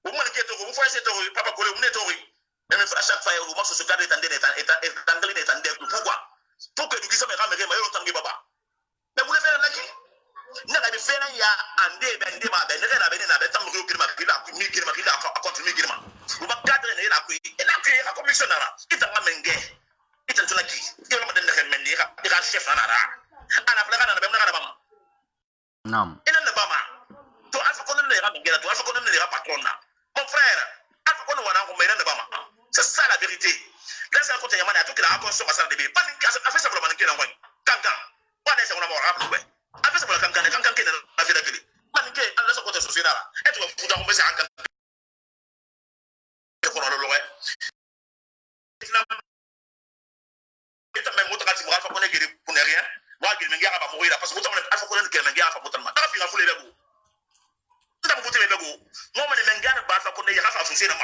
vous m'en inquiétez, vous voyez cette théorie, papa collé, vous n'êtes théorie. Même à chaque fois, vous marchez ce cadre est pourquoi? Pour que nous disions, mais ramène, mais autant que papa. Mais vous le faites là qui? Nous avons fait un ya, un dé, ben, débat, ben, rien à venir, ben, tant que vous avez à continuer, vous va cadrer, et la pluie, la commissionnaire, il t'a ramené, il t'a donné qui? Il va me donner il a chef en ara. À la flamme, on a pas non. Il n'a pas mal. Toi, il faut qu'on ait la guerre, toi, il faut qu'on ait la patronne. Mon frère, c'est ça la vérité. Là, c'est un côté Yamana, tout qui a encore sur ma salle de bébé. Pas une casse, a fait ça pour le manquer dans le coin. Cancan. Pas des gens qui ont rappelé. A fait ça pour le cancan, cancan qui est dans la vie de la Maniqué, à la côté social. Et tu vas foutre en baisser un cancan. Et pour le loin. Et tu as même autre qui me rappelle qu'on est guéri pour ne rien. Moi, je vais me mourir parce que vous avez un peu de guerre, mais il y a un peu de mal. Tu as fait la foule. Vous avez voté les bégos. Moi, je vais me gagner par la condamnation à associer dans ma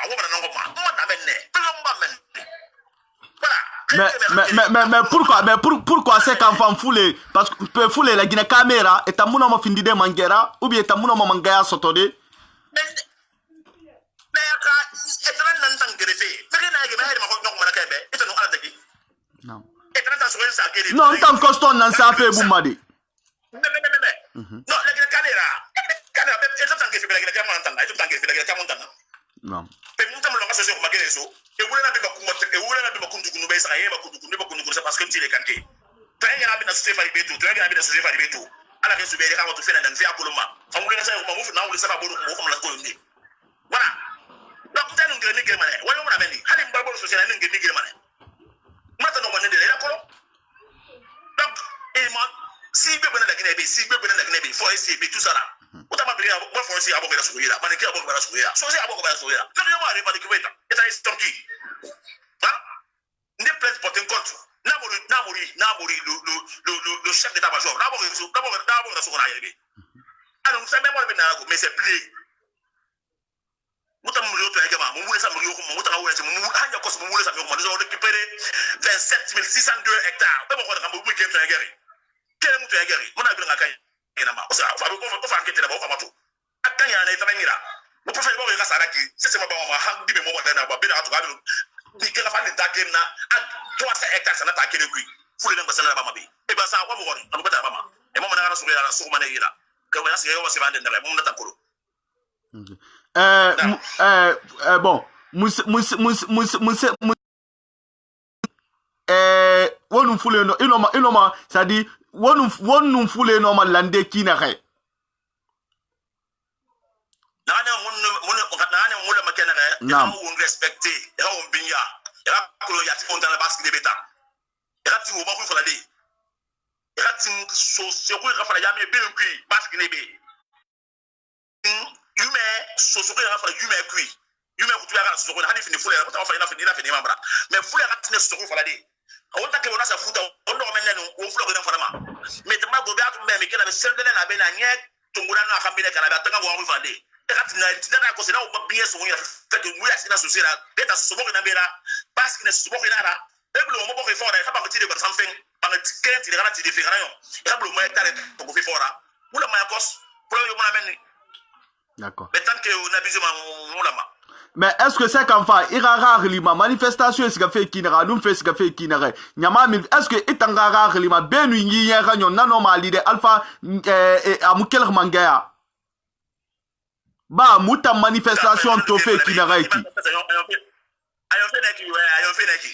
mais pourquoi c'est qu'enfant foulé parce que peut fouler la Guinée caméra et ta mouna ma findi de mangera ou bien ta mouna ma mangaya sotode non tant costo nan sa fait boumadi non la Guinée caméra non et vous l'avez pas combattu et vous l'avez pas conduit nous baisser et pas conduit parce que tu les cantés tu as bien associé par les tu as bien associé par les tout à la résumé les tout faire dans faire pour le moment on voulait ça on vous non ça va pour comme la colonie voilà donc vous avez une grande guerre mané ouais on a venu allez me barbo social une grande guerre mané maintenant on est de la colo donc et moi si be bonne la Guinée faut essayer tout ça là autant bien moi faut essayer aboker la souira maniquer aboker la souira soser aboker la souira non moi aller pas de kubeta et ça est torki hein ne plainte porter contre Namori le chef d'état-major d'abord la seconde arrivée alors ça même moi mais c'est plié mutam muri auto egama mu mule sa muri ko mu ta wala mu hanya ko mu mule sa mu nous avons récupéré 27 602 hectares be mo ko ngam bu ke to egari kele mu to egari mo na bi nga kay ina ma o sa fa ko fa enquête ba ko ma to akanya na ita ngira mo prefer ba ko sara ki c'est ma ba ma ha di be mo na ba be na to ga bi ke la fa ni ta ke na 300 hectares na ta ke ku fule na ba sala ba ma be e ba sa ko mo wori anu ba ta ba ma e mo na ra su ya su ma ne ira ke wa se yo se ba ndere mo na ta ko bon wonu fule no inoma ça dit wonu fule no ma lande kina kay nana mun makena kay on respecter et on binya et la ko ya ti fonta na basque de beta et la ti wo ma ko fala de et la ti so se ko ka fala ya me be ku basque ne be yume sosoko ya fa yume kui yume kutu ya kana sosoko na hadi fini fule ya ta fa ina fini mambra mais fule ya katine sosoko fala de on ta ke wona sa futa on do menenu on fule ko na fala ma mais te ma go ba tu me ke na sel de na be na nye tungura na akambile kana ba tanga wo fa de e katina tina ko se na o bien so ya fait que mu ya sina sosira de ta sosoko na bera parce que ne sosoko na ra e blo mo bo ke fora ka ba ko ti de ba samfen ba ke ti de kana ti de fe kana yo e ka blo mo ya tare to ko fe fora mula ma yakos pro yo mo na menni. D'accord. Mais est-ce que c'est qu'enfin, il y a rare lima manifestation est-ce que fait kinera nous fait ce que fait kinera nyama est-ce que est un rare lima benu yi ya ranyo nano mali de alpha amukel mangaya ba muta manifestation to fe ki na raiki ayon fe neki we ayon fe neki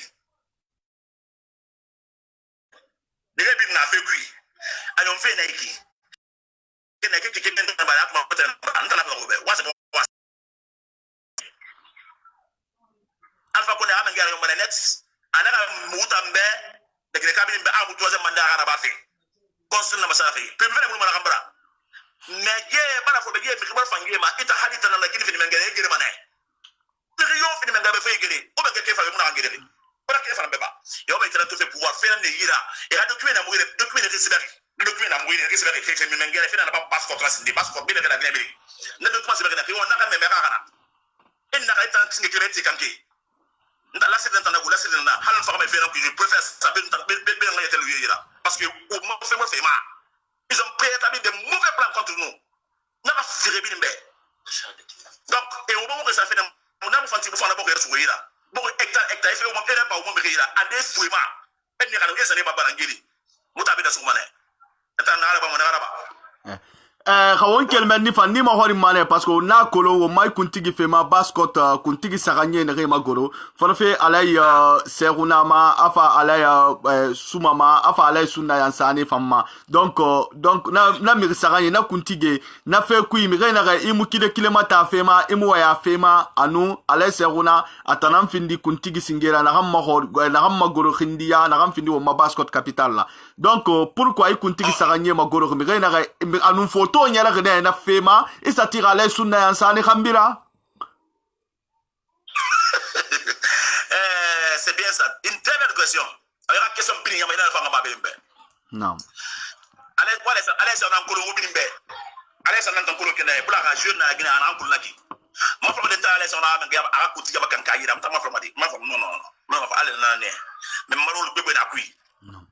dege bi na fe kui ayon fe neki neki ki ken na ba ma ko tan anta na ko be wasa alfa ko ne ama ngara yo manet anaka muta mbe dege ka bi mbe amu toze mandara na ba fe konsul na masafi pe mbe mu mara kambara meje bana fo beje mi khibar fangi ma ita hadita na gini fi mengere gere mana tiri yo fi mengere fe gere o be ke fa mu na gere o ke fa mbeba yo be tira to fe pouvoir faire ne yira e ha document na mu gere document de sibari document na mu gere ke sibari fe mi mengere fe na ba passeport la sindi passeport bi de la gene bi ne document sibari na fi on na ka me mera kana en na ka ita tingi kireti kanki nda la sidenta na gula sidenta halan fa ma fe na ku je préfère saber nda be na yetel yira parce que o mo fe ma ils ont préétabli des mauvais plans contre nous. N'a pas fait bien. Donc, et au moment que ça fait, on a fait un peu de souris là. Bon, hectare, il fait au moins pas au moins là. À des fouillements. Et nous avons des années pas balangeli. Moutabé de soumane. Et en arabe, on arabe. Khawon kelmen ni fan ni ma hori mane parce que na kolo wo mai kuntigi fema bascot kuntigi saganye ne rema goro fana fe alay seruna ma afa alay sumama afa alay sunna yansani famma donc na mi saganye na kuntigi na fe ku mi rena ga imu kide kilomata fema imu waya fema anu alay seruna atanam findi kuntigi singera na hamma hor na hamma goro khindiya na ham findi wo ma bascot capital la donc pourquoi i kuntigi saganye ma goro mi rena ga anu to nyala gene na fema isa tira le sunna yansani khambira c'est bien ça une très belle question alors la question pini yama ina fa ngaba bembe non allez ça nan kolo bimbe allez ça nan tan kolo kene bula ga jeune na gina nan kolo naki ma fa de ta allez ça na nga aga kuti ga kan kayira ma fa madi ma fa non ma fa allez na ne mais marul bebe na kui non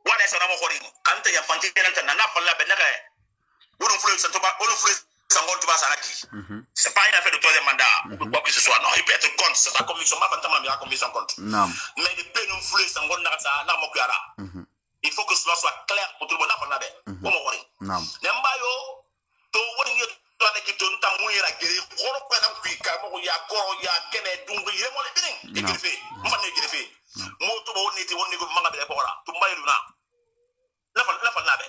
wala ça na mo khori kan ta ya fanti tan na fa la benaka on flou ça saraki. C'est pas une affaire de troisième mandat ou quoi que ce soit. Non, il peut être contre. C'est ta commission. Ma fantôme la commission contre. Non. Mais il peut nous flouer ça il faut que cela soit clair pour tout le monde. Non. Nembayo, to woni to avec to nta mouye la gere. Koro kwa na kuika mo ya koro ya kene dungu ye mo le binin. E gere mo fa ne gere fe. Mo to bo ni ti woni go manga be bora. To mbayo na. La fa na be.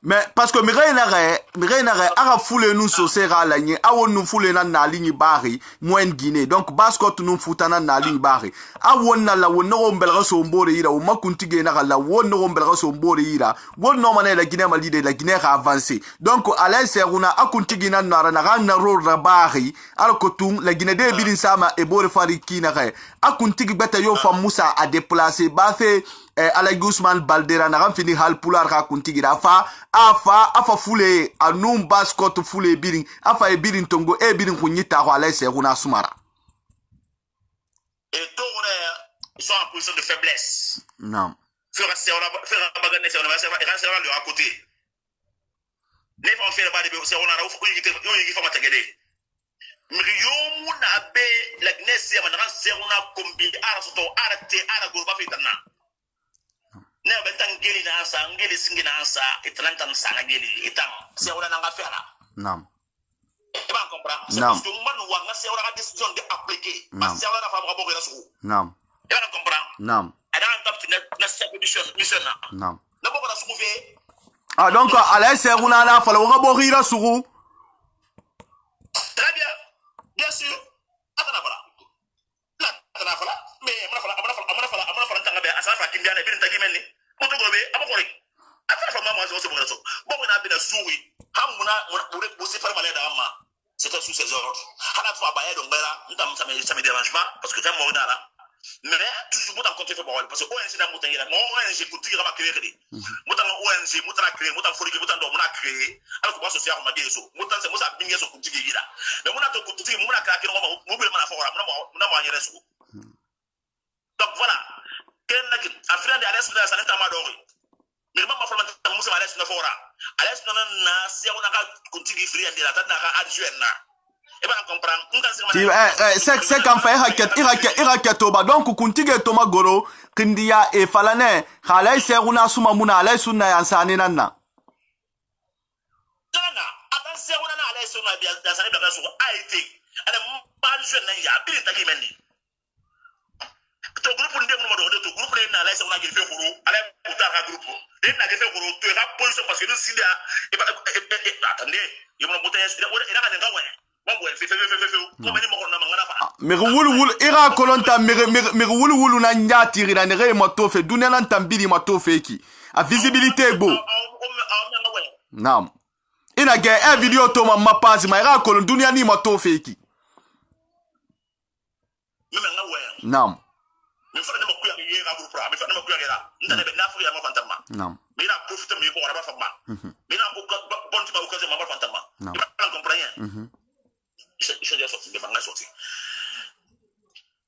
Mais parce que mirenare ara foule nous sosera la nye awon nous foule na ligne bari moyen Guinée donc bascot nous futana na ligne bari awon na la won no mbelra so mbore ira o makuntige na la won no mbelra so mbore ira won no mané la Guinée malide la Guinée a avancé donc ala seruna akuntige na na ro rabari alors que tout la Guinée de bidin sama e bore fari kina re akuntige beta yo fa Moussa a déplacer ba fait Alain Guzman Baldera na fini hal pular ka kuntigira afa fule anum bascot fule birin afa e birin tongo e birin kunyita ko Alain Seruna Sumara. Et donc ils sont en position de faiblesse. Non. Faire bagane c'est on va faire le à côté. Ne pas faire ba de c'est on a faut y faut matagede. Mriyo na be la gnesse ya na Seruna kombi ara soto ara te ara go ba fitana. Ne betan geli na ansa ngeli singi na ansa itlanta nsana geli itam se wala nga fera non e ba comprendre c'est parce que man wa nga se wala décision de appliquer parce que wala fa ba bo resu non e ba comprendre non ada en top na mission na non na bo resu fe ah donc Alain Seruna la fa la bo rira suru très bien sûr atana fala mais amana fala tanga be asafa kimbiana bi ntagi melni moto gobe abakori afara fa mama so bo so bo na bi na suwi hamuna bo se farma le da amma c'était sous ses ordres hala fa ba yedo ngara ntam ça me dérange pas parce que j'aime moi là mais toujours mutan compter fa parce que ONG da mutan ira mo ONG ku tira ba créer di mutan ONG mutan créer mutan foriki mutan do muna créer alors que ba social ma bien so mutan se musa binge so ku tigi ira mais muna to ku tigi muna ka kira mo be mana fa wora muna mo anyere so. Donc voilà, Afrique de l'Est, ça n'est pas mal. Mais je ne sais pas si l'Est ne fera. L'Est n'a si on a continué free and la n'a pas adjoint. Et bien, on comprend. C'est qu'en fait, Iraketoba. Donc, Kuntige Toma Goro, Kindia et Falane, Halay Seruna Sumamuna, Alay Suna Yansanina. Non, attends, Seruna, laissé on a bien dans sa blague sur a été elle pas jeune il y a bien tagi mendi to groupe ndé mo do to groupe na laissé on a fait gros ala puta ka groupe et na fait gros to la position parce que nous sida et attendez il mo monter il a ka nga ouais bon ouais fait comme ni mo ko na mangana fa mais wul ira kolonta mais wul na nyati ira ne mo to fe dunela ntambiri mo to fe ki a visibilité bo naam ina ge e video to ma pass ma ira kolon dunia ni mo to fe ki naam mi fa na mo kuya ye ga groupe mi fa na mo kuya ga ndane be na fu ya mo fantama naam mi na profite mi ko wala ba fama mi na bon ti ba ko ma fantama mi ba comprendre je dis sorti de banga sorti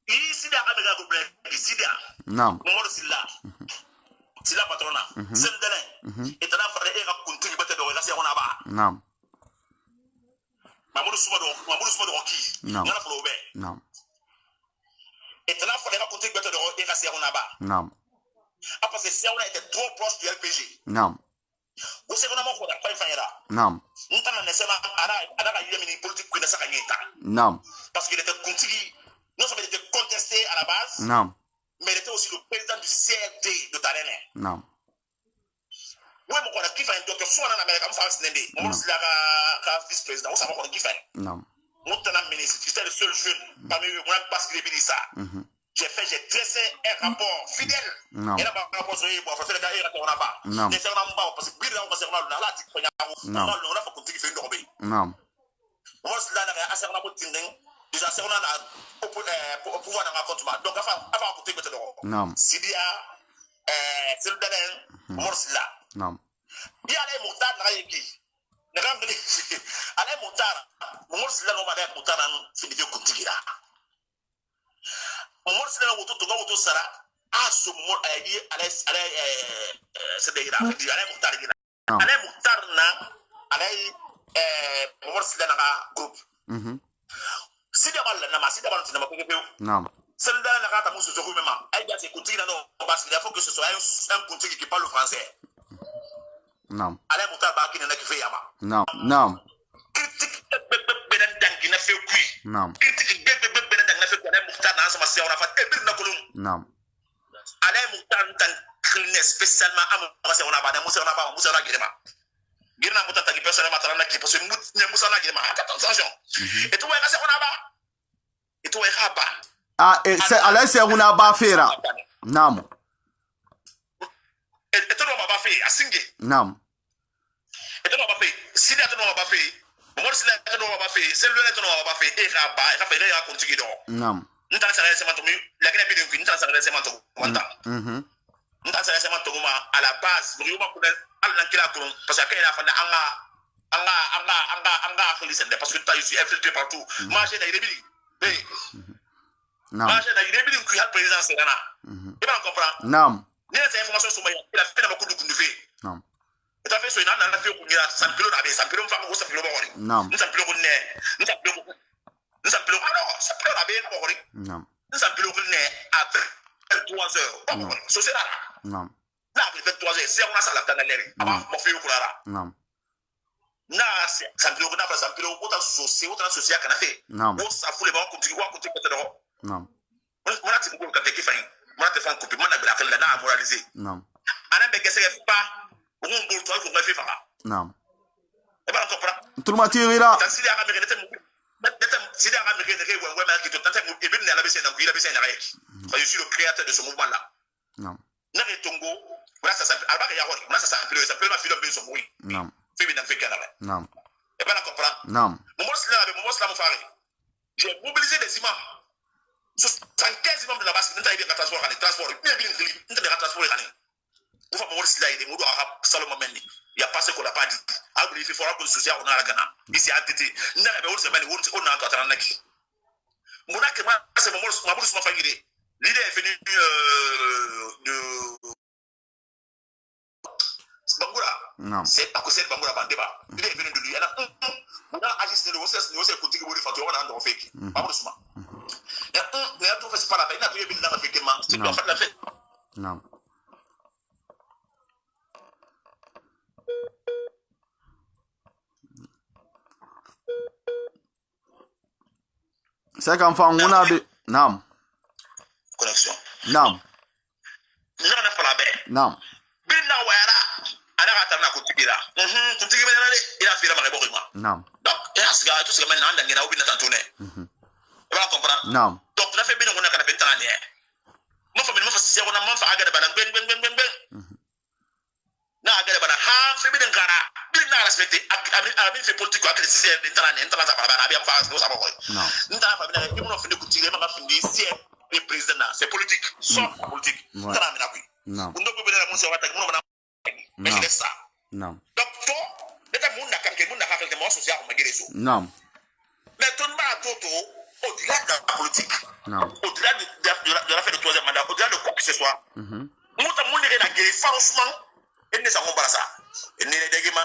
ici da abega groupe ici da naam mo mo sila patrona sendele etana fa e ga kunti bete do la se ona ba naam mamudu suma do ki naam ngana flo be naam etana fa e ga kunti bete do e ga se ona ba naam parce que si on était trop proche du LPG naam vous savez comment on a fait naam ntana nesema ana ka yemi ni politique ko nesa ka nyeta naam parce qu'il était continu non seulement il était contesté à la base naam mais il était aussi le président du CRD de Tarene naam ouais mon connait qui fait un docteur soit en Amérique comme ça c'est ndé mon sila ka vice président on ça mon connait qui fait naam mon tana ministre c'était le seul jeune parmi eux moi parce qu'il est venu ça j'ai dressé un rapport fidèle et là par rapport sur pour faire le gars on a pas mais c'est vraiment pas parce que bien on va se rendre là tu connais on a fait continuer faire ndorbe naam moi cela na assez on a beaucoup tinding déjà c'est on a pour pouvoir dans racontement donc avant côté peut être naam Sidia c'est le dernier moi cela naam bien aller montar na yiki na ngambili aller montar moi cela no mala montar nan fini de kutikira moi cela woto to woto sara aso mo ayi aller c'est de ira di aller montar na aller moi cela na groupe Sidia bal na ma Sidia bal na ma ko naam celle là na kata muso joku mema ay ga c'est kutikira non parce qu'il faut que ce soit un kutikira qui parle français naam ale mutar ba kini na kife yama naam critique benen dangi na fe kui naam critique benen dangi na fe ko ale mutar na sama se ona fa ebir na kulum naam ale mutar tan crine spécialement am se ona ba na musa ona girema girna mutar tan personne ma tarana ki parce que musa na girema attention et toi ka se ona ba et toi ka ba ah et c'est ale se ona ba fera naam et toi ma ba fe asinge naam et toi ma ba fe sidi toi ma ba fe mo sila toi ma ba fe celui-là toi ma ba fe e ka ba e ka fe ya continue do naam nta sa rese manto mi la gina bidin ku nta sa rese manto wanta nta sa rese manto ma à la base mo yuma ku Allah kila ku parce que ina fa anga akhli sende parce que tu es infiltré partout marché na irébili naam marché na irébili ku ya président serana tu vas comprendre naam ni cette information sur moi il a fait na makudu kundu fe naam tu as fait so ina na fe ku ngira sampilo na be sampilo fa ko sampilo ba wori naam sampilo ko ne sampilo alors sampilo na be ko wori naam sampilo ko ne après 23 heures so c'est là naam na après 23 heures c'est on a ça la tana leri aba mo fe ko lara naam na sampilo ko na fa sampilo ko ta so kana fe naam wo sa fule ba ko tigi wa ko tigi peut être naam mo na ti ko ka te ki fayin mo na te fan couper mo na bla kala na moraliser naam ana be kese pas on boule toi ko fait fa naam e ba comprendre tout le matériel tan sidi aga me netem sidi aga me ne ouais mais qui tout tant que e bin na la bese na ku ila bese na rek je suis le créateur de ce mouvement là naam na retongo grâce à ça alba ya hori na ça peut ma filo ben so oui naam fi bi na fe kana naam e ba comprendre naam mo sila mo fare j'ai mobilisé des imams 75 imams de la base n'ta idée transport bien n'ta de transport kan ou fa mo sila idée mo do arab saloma menni il y a pas ce qu'on n'a pas dit agri fi fora ko social on a la kana ici a été na be wurse bani wurse on a ka taranaki mo na ke ma c'est mo ma fagire l'idée est venue de Bangura naam c'est à cause de Bangura bandeba l'idée est venue de lui ana on a agissé le wose ko tigi bori fatu on a ndo feki Mamadou Souma ya to fait pas la peine na to yebi na feki ma c'est pas la fête naam c'est qu'en fait on a be nam connexion nam na fala be nam bin na wayara ana ka tarna kutigira kutigi be na le ila fira ma ko ma nam donc et asga tout ce que maintenant ndanga na ubina tantone e ba comprendre nam donc na fe bin ngona kana ben tane mo fa se ko na mo fa aga bana ben na aga bana ha fe bin ngara bin na respecter ami fe politique ko akri se de tane za bana abi am fa ko sa ko nda fa bin ngara mo fa de kutigi ma fa ndi se le président c'est politique sans politique tana mi na ku non ndo ko be na mo se wata mo na mais c'est ça non donc to deta mun na kanke mun na hakkel mo social ma gere so non mais ton ba toto au-delà de la politique non au-delà de la fin de troisième mandat au-delà de quoi que ce soit muta mun de na gere franchement enne sa ngombara sa enne ne degema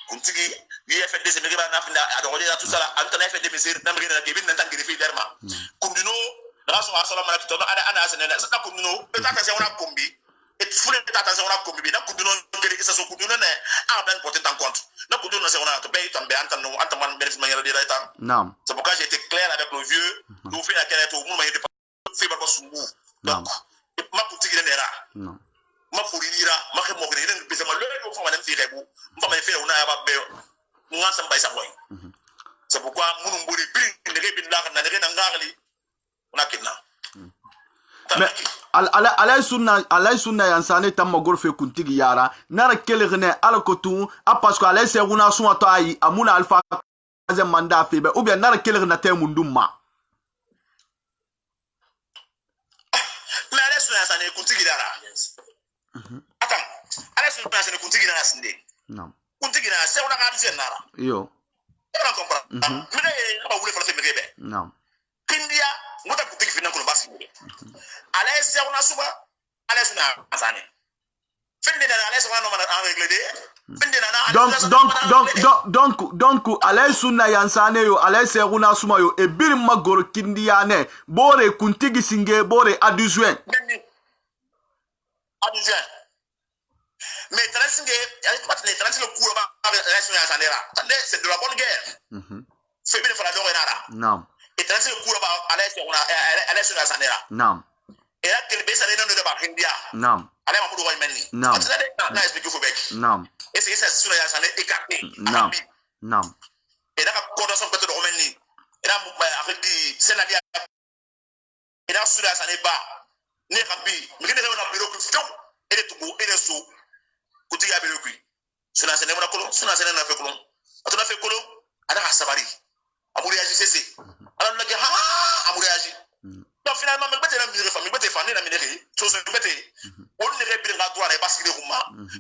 kuntigi YFD se mega na finda ado ya tout ça là antana FD mesir na mega na gebin na tangere fi derma kundino raso asala mala to ana asene sa kundino betata se ona kombi et fule betata se ona kombi na kundino ngere isa so kundino ne a ben porter en compte na kundino se ona to be tambe antano antaman benefit manière de raita non c'est pourquoi j'ai été clair avec le vieux nous fait la quelle est au monde manière de fait pas sous donc ma kuntigi ne ra non ma furirira ma ke mogre ne be sama le ko fa madame fi rebu mfa ma fe una ya ba be nga sam bay sa boy c'est pourquoi munu mbori bring ne ke bin la na ne na ngali una kinna mais alay sunna yansane tamma gorfe kuntigi yara nara kelegne ala kotu a parce que alay se una suma to ayi amuna alfa ze manda fe be ou bien nara kelegne te mundumma mais alay sunna yansane kuntigi yara attends alay sunna yansane kuntigi yara sinde non kuntigi yara se una ka dise nara yo on comprend mais ba wule fa fe be non kindia muta kuntigi fina ko basi alay se una suba alay sunna yansane finde na alay sunna no man en règle de donc alay sunna yansane yo alay seruna suma yo e bir magoro kindiane bore kuntigi singe bore adjoint mais transinge avec pas les transinge cour ba alay sunna yansane ra c'est de la bonne guerre c'est bien fala do renara non et transinge cour ba alay sunna yansane ra non et là que le besa reno de ba kindia non alay mamudu ko menni non na explique fo bek non et c'est ça sunna yansane écarté non non et là ko do son peut-être menni et là avec di sénadia et là sunna yansane ba ne kambi mi ne na bureau ko fion et de tubu et de so kuti ya bureau ko sunna yansane mo ko sunna yansane na fe ko atuna fe ko ana asabari amuri yaji sese ala la ha amuri yaji donc finalement me bete la mi famille bete fani na mi ne chose bete on ne rebire la droit et parce que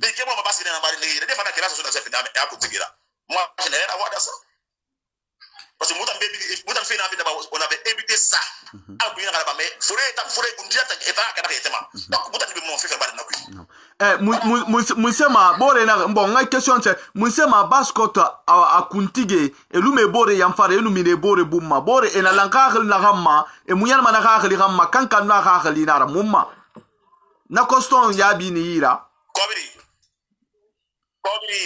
mais que moi parce que na bari ne de fana que la société se fait à kutigira moi je n'ai rien à voir dans ça parce que mutan fait na vida on avait évité ça a bien la mais forêt bundia ta eta ka na etema donc mutan be mon fait bari na ku musema bore na bon ngai question c'est musema baskota a kuntige elume bore yamfare elumine bore bumma bore ena lankakhl na gamma e munyal mana kakhl gamma kankan na kakhl inara mumma na koston ya bini ira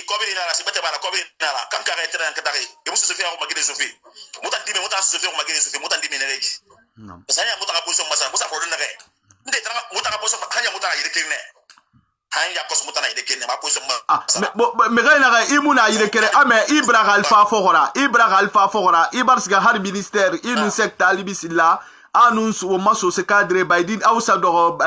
kobiri na la sibete bana kobiri na la kanka ka etra nkatari e musu sofia ko magide sofi mutan dime mutan sofia ko magide sofi mutan dime nereki non saya mutan ka position masa musa ko donna ke nde tra mutan ka position hanya mutan ka yirkene hanya ko mutan ide kene ma position ma me ga na imuna yirkere ame ibra alfa fogora ibarska har ministère inu secteur libisilla anus o maso se cadre baidin awsa do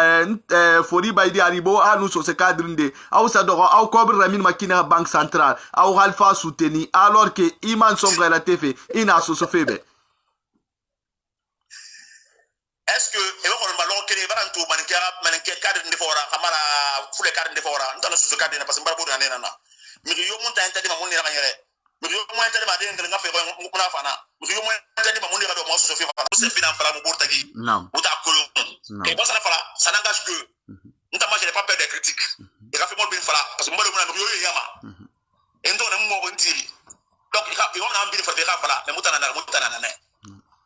fori baidi aribo anus o se cadre nde awsa do aw kobr ramin makina banque centrale aw alfa soutenu alors que iman songa la tv ina so febe est-ce que e ko ma lo kene baranto manke cadre nde fora kamara fule cadre nde fora ntana so cadre na parce que barbo na nena mi yo monta entadi ma monni na ngere mi yo mo entadi ma de ngere ngafe ko kuna fana mi yo mo entadi ma monni ga do mo so fe fana c'est finan fala mo bortagi non ou ta kolo et bon ça fala ça n'engage que ntama je n'ai pas peur des critiques et ga fe mo bin fala parce que mo le mo na mi yo yama et ndo na mo ntiri donc il va na bin fala mais mutana na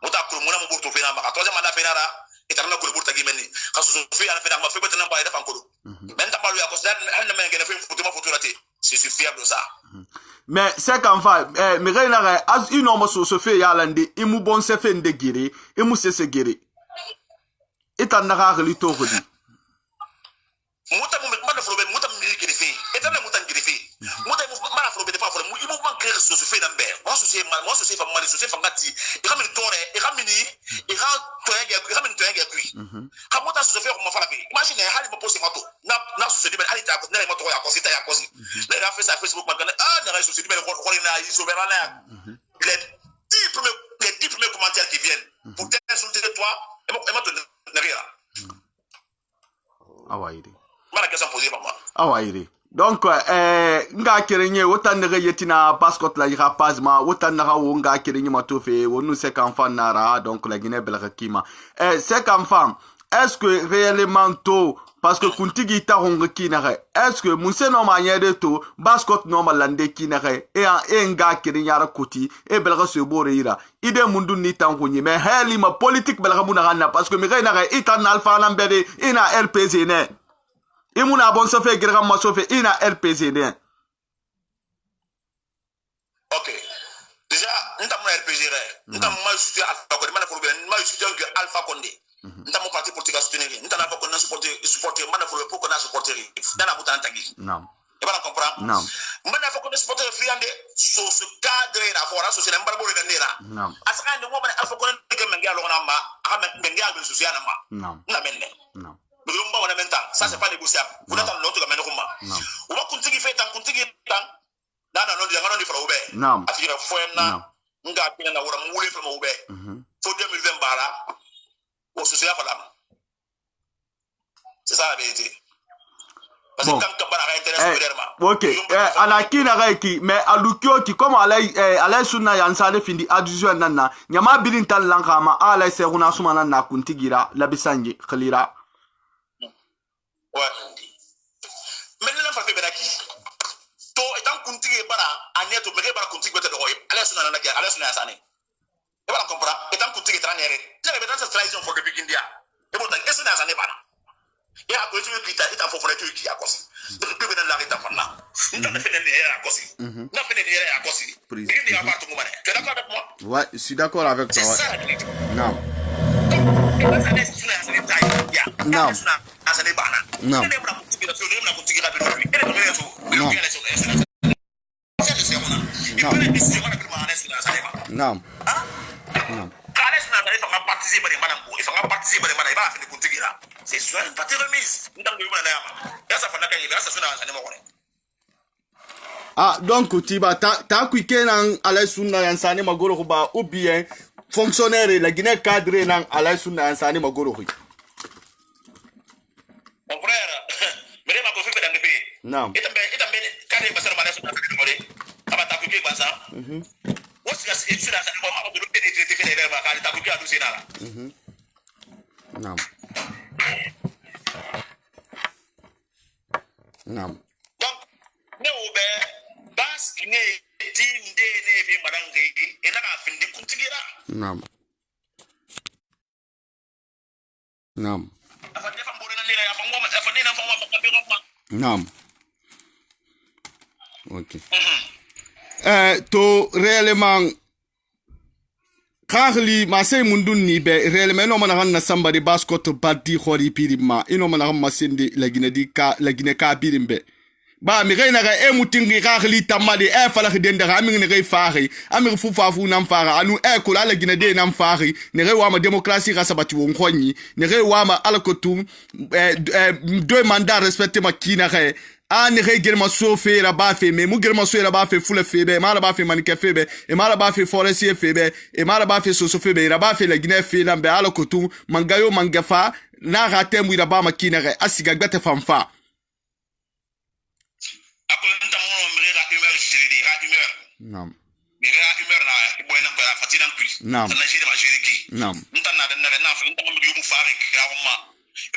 muta kolo mo na mo borto fe na ma troisième mandat fe na ra et tarna kolo bortagi menni ka so fe ana fe na ma fe betana ba ida fan kolo men ta palu ya ko ça na men ngene fe futu ma futurate c'est suffisable ça mais c'est qu'en fait mais rien as une homme se fait yalande imu bon se fait de guérir imu se guérir et t'en as réglé tout redit muta mu mana frobe muta mi grifi etana muta grifi muta mu mana frobe de pas frobe mu imu man créer so se fait nambe moi so se fa mali so se fa ngati e ka mi tore e ka mi ni e ka to ya e ka mi to ya kui ka muta so se fait ko fala be imagine hali mo poste mato na so se di ben hali ta na mo to ya ko sita ya ko si na ra face Facebook man kana na ra so se di ben ko na iso be la les 10 premiers commentaires qui viennent pour t'insulter de toi et moi te rien ah ouais mana question posée par moi awaire donc nga kerenye wotan ne yetina passport la ira pasma wotan na wo nga kerenye matofe wonu se kan fan nara donc la Guinée belakima c'est kan fam est-ce que réellement to parce que kuntigi ta honga kinare est-ce que munse no manière to passport no malande kinare e nga kerenye ara koti e belga se boreira ide mundu ni tangonye mais heli ma politique belga munana parce que mi reina itan alfa lambede ina RPZ ne imuna bon ça fait grand ma ça fait ina RPZ ne ok déjà nta mo RPZ re nta mo soutien alpha condé mana problème ma soutien que alpha condé nta mo parti politique à soutenir nta na ko na supporter mana problème pour qu'on a supporter dana mutan tagi non et voilà comprendre non mana faut qu'on supporter friande so ce cadre na fora so c'est n'imbarbo de nera non asaka ndi mo bana alpha condé que menga lo na ma aka menga lo social na ma non na menne non Lumba wana menta ça c'est pas négociable vous n'attendez l'autre comme nous on va continuer fait tant continuer tant nana non ngano ni frobe non afira foena nga pina na wora mule fro mo be fo 2020 bara au social fala c'est ça la vérité parce que quand kabara intéresse vraiment ok anakina gaiki mais alukio ki comme alay sunna yansale findi adjusion nanna nyama bilin tan lankama alay seruna sumana na kuntigira labisanji khalira ouais maintenant fa be daki to etan kuntigi bara aneto mege bara kuntigi bete do ala sunna na ala sunna asane e bara comprendre etan kuntigi tranere na be dans trahison for the big india e bo tan esuna asane bara ya ko tu kita ita fo fona tu ki akosi de be na la reta fana nta na fene ne ya akosi na fene ne ya akosi ni ya partout mo tu es d'accord avec moi ouais je suis d'accord avec toi non non non non c'est sûr pas te remise ah donc tiba ta kwikenan ala sunna yansani magoro ba ou bien fonctionnaire la Guinée cadre nan ala sunna yansani magoro ri mon frère mais ma ko fi dans le pays non itambe cadre basara mala sunna mole aba ta kwike banza what's that it's that ma ko do te fait les ma ka ta kwike adu sinala non non donc ne obe bas ne tinde ne fi marangi ina ka findi kuntigira non non afande fa mbore na lira ya fa ngoma afande na fa ngoma fa ngoma non ok to réellement Carly masay mundun ni be réellement no mana na samba de basket parti khori pirima ino mana masindi la Guinée ka pirimbe ba mi reina ga e mutingi Carly tamade e fala khidende ga mi ngi faari ami fu fafu nam faara anu e ko la Guinée de nam faari ne re wa ma démocratie ga sabati won khonni ne re wa ma alkotum deux mandats respecté ma kina ga an ne gelma so fe ra ba fe me mu gelma so ra ba fe fule fe be ma ra ba fe manike fe be e ma ra ba fe forestier fe be e ma ra ba fe so fe be ra ba fe la Guinée fe lambe ala kotu mangayo mangafa na rate mu ra ba makina re asiga gbete famfa akolo nta mo mi ra humeur jiri ra humeur nam mi ra humeur na boy na ko fatina kuis nam na jiri ma jiri ki nam nta na na fa nta mo mi mu faare ka ma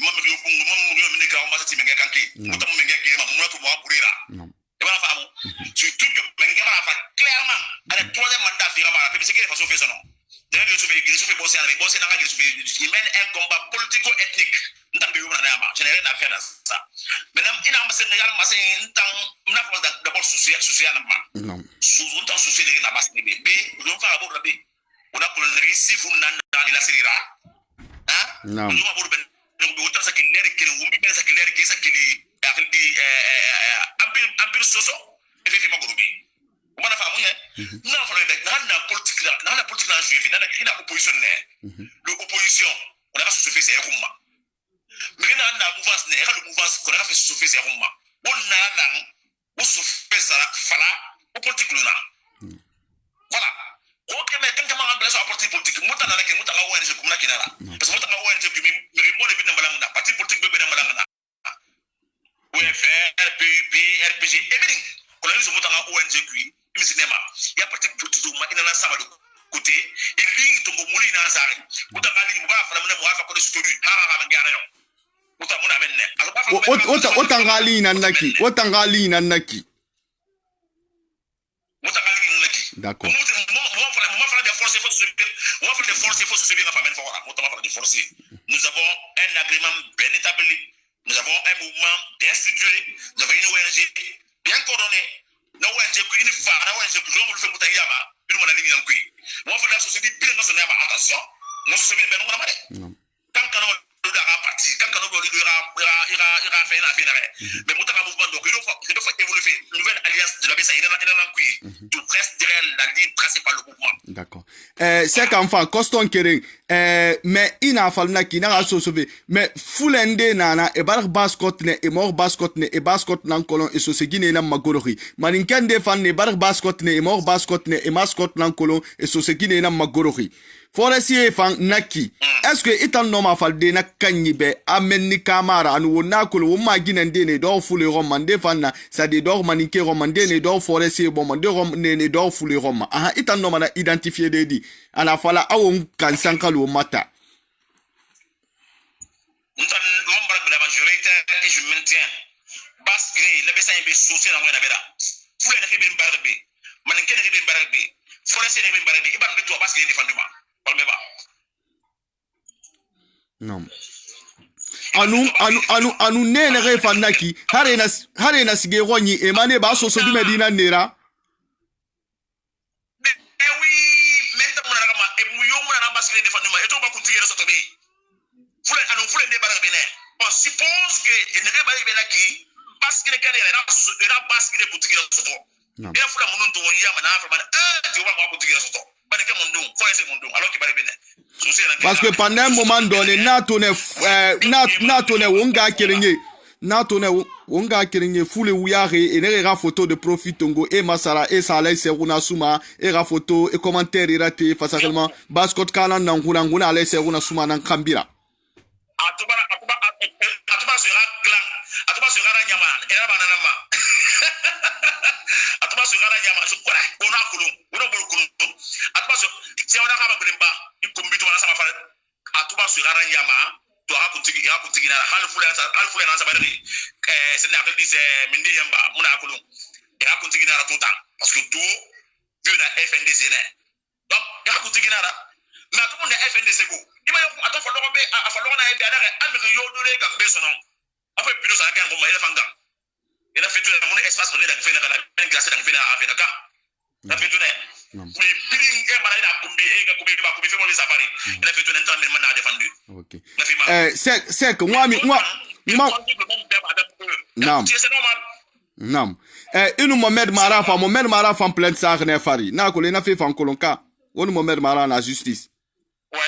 mo mi yo bungu mo mi yo mi ka ma ti mi ga kanki nta mo mi ga ge ma mo to mo apurira e ba fa mo surtout que mi ga ma fa clairement à la troisième mandat fi ma fa c'est que façon fait ça non de le souffrir bosser avec bosser dans la il mène un combat politico ethnique nta mi yo na ma je n'ai rien à faire dans ça maintenant ina ma Sénégal ma c'est temps na ko d'abord social non sous temps social na bas ni be on fa abord be on a ko risi fu nan la sirira hein non on abord ben donc on ta sakilere ki wumbi ben sakilere ki sakili akil di ampir soso e fi ma groupe on a fa mu na fa de na politique na juive na ina opposition ne l'opposition on a se fait c'est rumba mais na mouvance ne le mouvance qu'on a fait se fait c'est rumba on na lang on se fait ça fala au politique là voilà OK mais quand on a besoin de politique muta na ke muta la ONG comme na kinala parce que muta la ONG bi mi mo le bi na balanga parti politique be na balanga UFR RPG everything on a muta la ONG qui mi cinéma il y a parti politique ma ina na sama de côté il ligne to mo muli na zare muta la ligne ba fa na mo fa ko soutenu ha ngara yo muta mo na menne otangali na naki d'accord nous avons un agrément bien établi, nous avons un mouvement bien structuré, nous avons une ONG bien coordonnée. Nous avons une ONG pour nous faire Moutayama, une monnaie en qui. Moi, il faut la société bien nationale, attention, nous sommes bien dans le tant qu'on a parti, quand on ira faire une affaire, mais Moutama mouvement, donc il faut évoluer. Nouvelle alliance de la BSA, il y en a qui tout reste derrière la ligne tracée par le mouvement. D'accord. C'est qu'enfin, Coston Kering, mais il n'a fallu qu'il n'a pas sauvé. Mais Foulende nana, et bar baskotne, et mort baskotne, et baskot nankolon, et sosegine na magorori. Maninkende fan ne bar baskotne, et mort baskotne, et mascot nankolon, et sosegine na magorori. Forestier fan naki. Est-ce que itan noma falde na kanyibe amenni kamara anu wonakolo woma ginende ne do fule romande fanna sa de do maninke romande ne do forestier bomande ne do fule roma. Aha itan noma na identifier de di. Ana fala awon kansankalo mata. Nous membre de la majorité et je maintiens. Parce que les personnes sont sociées dans la beda. Fule ne kebe mbarbe. Maninke ne kebe mbarbe. Forestier ne kebe mbarbe. Iban de toi parce qu'il est défendu ma. Non. Anu nene refa naki hare na sige ronyi emane ba so du medina nera. Oui, maintenant on a kama emuyo mo na basile defendu ma eto ba kutigera so tobe. Fule ne bara bene. On suppose que ne ba bene ki basile kale na basile kutigera so to. Non. Et fula mo ndo wonya ma na fa ba ti ba ko kutigera so to. Parce que pendant un moment donné, Natone Wonga Kirinye Foule Ouyare et Nera photo de profit Tongo et Masara et Saleh Seruna Souma et la photo et commentaire irate facilement Baskot Kanan Nanguna Ale Seruna Souma Nan Kambira. Atuba sera clan, Atuba sera Nyama, et la banana. Atuba sera Nyama, je crois, on a Koulou, on a Koulou. Atuba si on a Kama Brimba, il combi to Sama Fall. Atuba sera Nyama, to Hakutigi, Halfula Sabari, c'est la police Mindiyamba, Mona Koulou, et Hakutigi Nara tout temps, parce que tout, vu la FNDC. Donc, Hakutigi Nara, mais tout le monde est FNDC. Il m'a dit, attends, il faut a été à l'arrêt, après, puis ça a été un moment, il a fait tout le monde espace pour les faire la grâce à la Afrique. Il a fait tout le monde. Mais il est malade à Kumbi, et à Kumbi, les appareils. Il a fait tout le temps, il a défendu. Ok. C'est que moi. Non. Inu Mohamed Mara en plein sang ne fari. Na ko le na fait fan kolonka. Onu Mohamed Mara na justice. Ouais.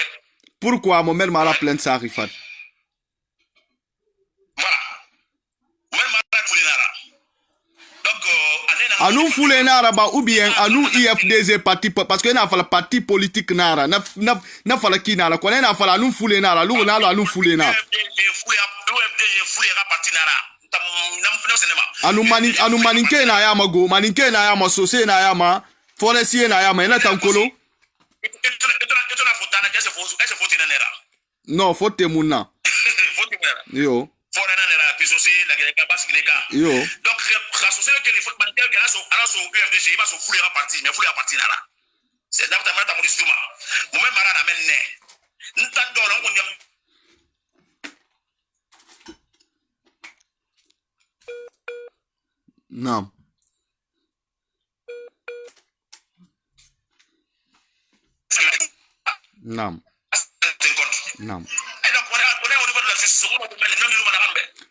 Pourquoi Mohamed Mara plein sang rifat? Voilà. Mohamed Mara Foulenara. Donc anu Foulenara ba ou bien anu IFDZ parti parce que na fala parti politique nara na fala ki nara ko na fala anu Foulenara lu na anu Foulenara. Anu maninke na ya mago maninke na ya masose na ya ma forestier na ya ma ina tankolo non faut munna yo yo donc associé que les foot maninke que aso UFDG il va se fouler à partir mais fouler à partir nara c'est d'abord ta modistement moi même mara na menne ntando on Non. Non. Non.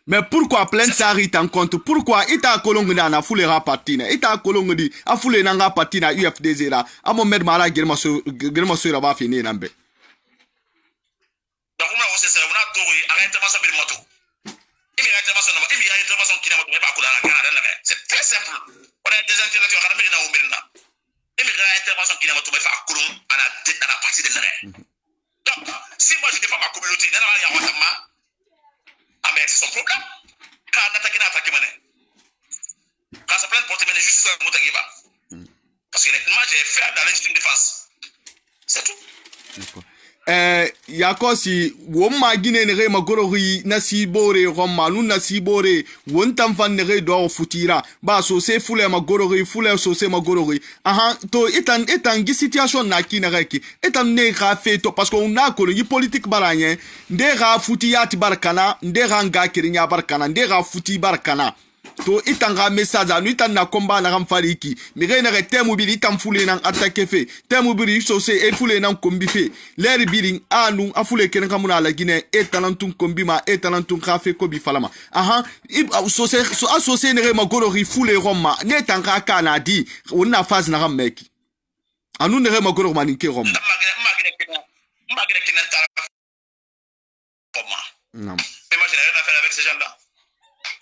Mais pourquoi plainte ça arrive en compte? Pourquoi ita kolongo na foule rapatina? Ita kolongo di a foule na nga patina UFDZ la. Amo med mara germa so la ba fini nambe. Donc on a c'est on a tori intervention bir moto. C'est très simple. On a des intellectuels qui ont mis intervention qui n'a pas fait à la partie de l'arrêt. Donc, si moi je défends ma communauté, c'est son problème. Quand on attaque, quand ça plainte porter juste ça, parce que moi j'ai fait de la légitime défense. C'est tout. Yakosi womma gine ne ma gorohi na sibore romma nu na sibore wontam fan ne do futira ba so se fule ma gorohi fule so se ma gorohi aha to etan gi situation na ki na reki etan ne ga fe to parce qu'on a ko yi politique baranye nde ga futiyati barkana nde ga nga kirinya barkana nde ga futi barkana to itanga message anu itanna komba na ramfariki mire na temu bili tamfule nan attaque fe temu bili so se e fule nan kombi fe ler biring anu afule ken kamuna la Guinée e talantun kombi ma e talantun khafe ko bi falama aha so se so associé ne ma golori fule roma ne tanga kana di wonna phase na rammeki anu ne ma golori maninke roma non mais j'ai rien à faire avec ces gens là.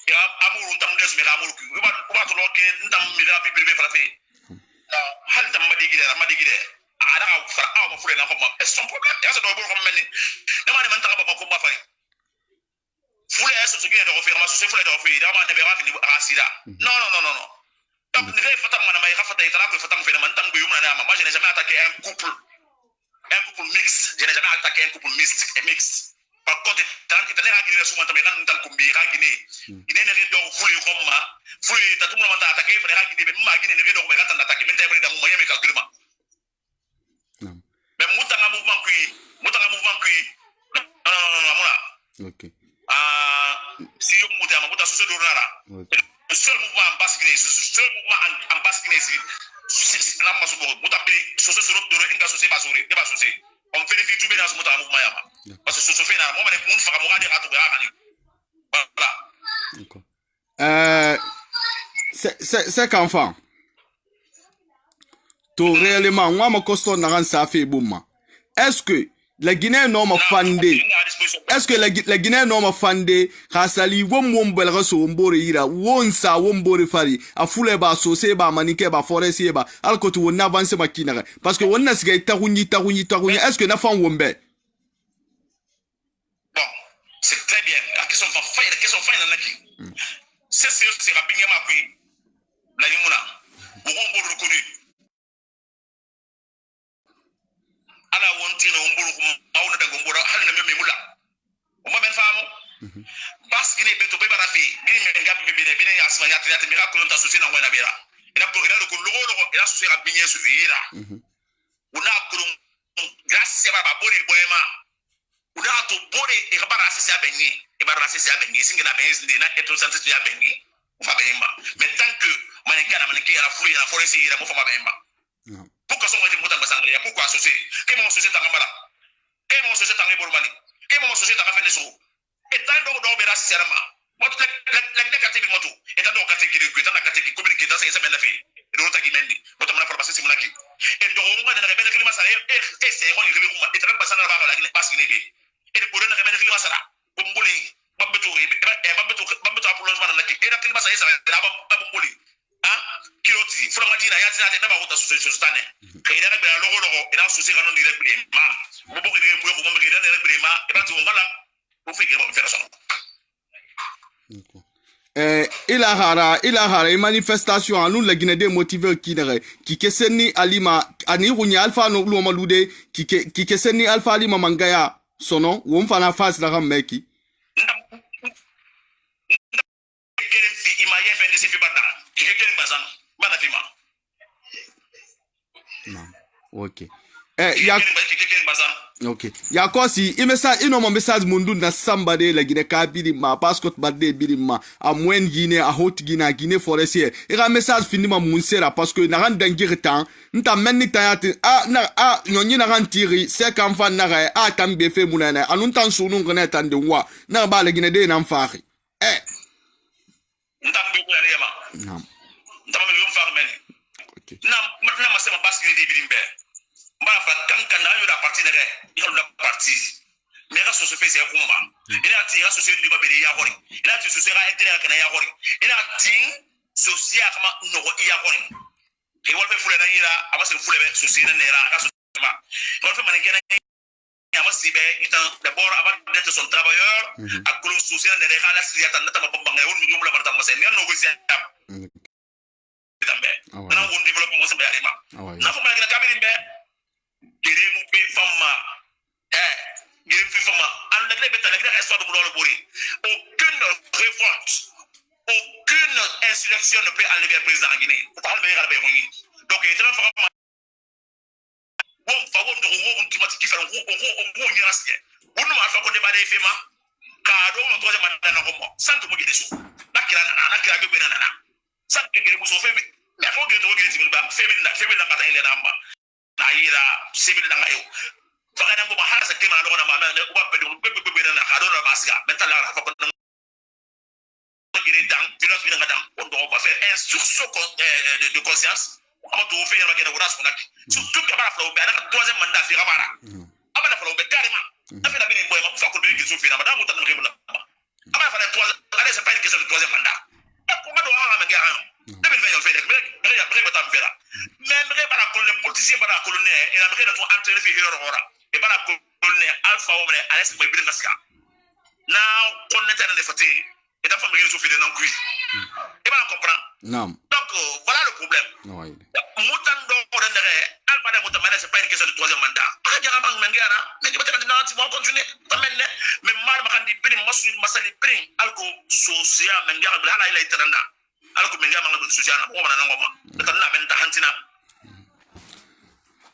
Amour on t'aime mais amour on va te loquer ndam mi rapi bibe frappé hal tam madigide ara fa ma fure na ko ma c'est son problème ya ça doit bon comme melni dama ne man tanga ba ko ma fay fure est ce qui est de refaire ma c'est fure de refaire dama ne be rafi ni rasida non donc ne fait fatam na may rafata itala ko fatam fe na man tang bu yumna na moi je n'ai jamais attaqué un couple mixte je n'ai jamais attaqué un couple mixte. Par contre, tant que tu n'as pas de souvent, tu n'as pas de Guinée. Il n'est pas de fouler comme moi. Fouler, tu as tout le monde attaqué, il faut Guinée. Mais moi, Guinée, il n'est pas de attaquer. Mais tu as un moyen de calculement. Mais moi, tu as un mouvement qui. Non. Ok. Si je me dis, je vais te dire, le seul mouvement en basse Guinée, c'est la masse de l'autre. Je vais te dire, je vais on vérifie tout bien dans ce mouvement. Parce que ce fait là, moi, je vais faire c'est qu'enfant. Tout réellement, moi, je constate que ça fait boum. Est-ce que la Guinée non m'a fandé? Est-ce que la Guinée non m'a fandé? Rasali wom belraso wombore ira wonsa wombore fari a fule ba so se ba manike ba foresi ba alkotu won avance makina parce que wonna siga tarunyi est-ce que na fan wombe? Bon, c'est très bien. La question fin naki. C'est rapidement appris. La limona. Wombo reconnu. Ala wonti na womboro mauna da gombora hal na memula o ma ben famo bas gine beto be barafi gine me ngap be be ya asma ya triate miracle on ta sosi na ngwana bera ina ko logo ina sosi ga binye su ira una ko grâce ba bore boema una to bore e ga bara sisi abenni e bara sisi abenni singina benzi na eto santi ya benni o fa bemba mais tant que manike ya fulu ya foresi ira mo fa bemba. Pourquoi sont les moutons basanglia? Pourquoi associer? Quel moment associer Tangambala? Quel moment associer Tangibormani? Quel moment associer Tangafenesou? Et tant d'or béra sincèrement. Moi, la catégorie moto. Et tant d'or catégorie qui est dans la catégorie communiquée dans ces semaines d'affaires. Et l'autre qui mène. Moi, tu m'as fait passer Simonaki. Et de Roma, de la rebelle climat, ça et c'est on y revient. Et tu vas passer dans la passe qui n'est pas. Et de Polen, la rebelle climat, ça là. Bomboli, Babetou, Babetou, Apollo, et la climat, ça y est, ça va, Bomboli. Kiloti fulamadina ya tina tena ba kota sustane kaida na bela logo ina susi kanu dire brema bobo ke ngwe ko ngwe ina dire brema ina tu ngala o fike ba fera sono ila hara manifestation anu la Guinée de motiver qui keseni alima ani runya alfa no lo malude qui keseni alfa alima mangaya sono wo mfana face la rameki non ok ya ok ya kosi ino mo message mundu na samba de la Guinée ka biri ma passport barde biri ma a moyen Guinée a haute Guinée Guinée forestière ira message fini ma munsera parce que na ran dangir temps nta menni tayati nyonyi na ran tiri se kan fa na ga a tam be fe munana anun tan sunu ngene tan de wa na ba la Guinée de na mfari ntam be munana yama ntam me yum fa men ok na ma se ma passe de biri mbe mbara fa kankan na yo da parti de il y a la partie mais la société c'est combat il a tiré société de babeli ya hori il a tiré société intérêt kana ya hori il a tiré social kama no ya hori et wol fe fule na ira abase fule be société na era ka société ma wol fe manengena ya masibe itan d'abord avant d'être son travailleur à colo social na era la siyata na tama bamba ngai wol mi yumla barta mase ni no gosia tambe na won développement se be arima na fa manengena kabiri be gere mu be fama gere fi fama an la grebe ta la grebe histoire de boulot bourri aucune révolte aucune insurrection ne peut enlever le président en Guinée parle be garbe mo ni donc il est fama won fa won do won climatique qui fait on ni rasie won ma fa ko de bade fema ka do mo to mandat na ko mo santo mo gede so na kira be na santo gere mo so fe mais faut que to gere ti ba fe na ka ta ile na mba na ira sibil na ngayo fakana ngo bahasa kima ndo na mama ko ba pedo be na hado na basiga mentala ra fakon ngire dang dino fi nga dang on do ba faire instruction de conscience on do faire ma kena wura sona surtout que ba flo be na troisième mandat fi ramara abana flo be carrément afé na bini boy ma fa ko do ki soufi na madame tan ngim la abana fa troisième allez c'est pas une question de troisième mandat ko ma do ha ma gara 2020 on fait mais ta faire même para ko le politicien para ko ne et la brigade doit entrer fi hero ora et para ko ne alpha ombre alex be bi ngaska now on était dans les fatigues et ta famille souffre de non cuit et para comprendre non donc voilà le problème oui mutan do rendere alpha de mutan c'est pas une question de troisième mandat ah jara bang mengara mais tu vas dans tu vas continuer tamenne mais mal ma kandi bin masul masali bin alko social mengara bla ila itanda alko mengara ma social na ko na ngoma na ben ta hantina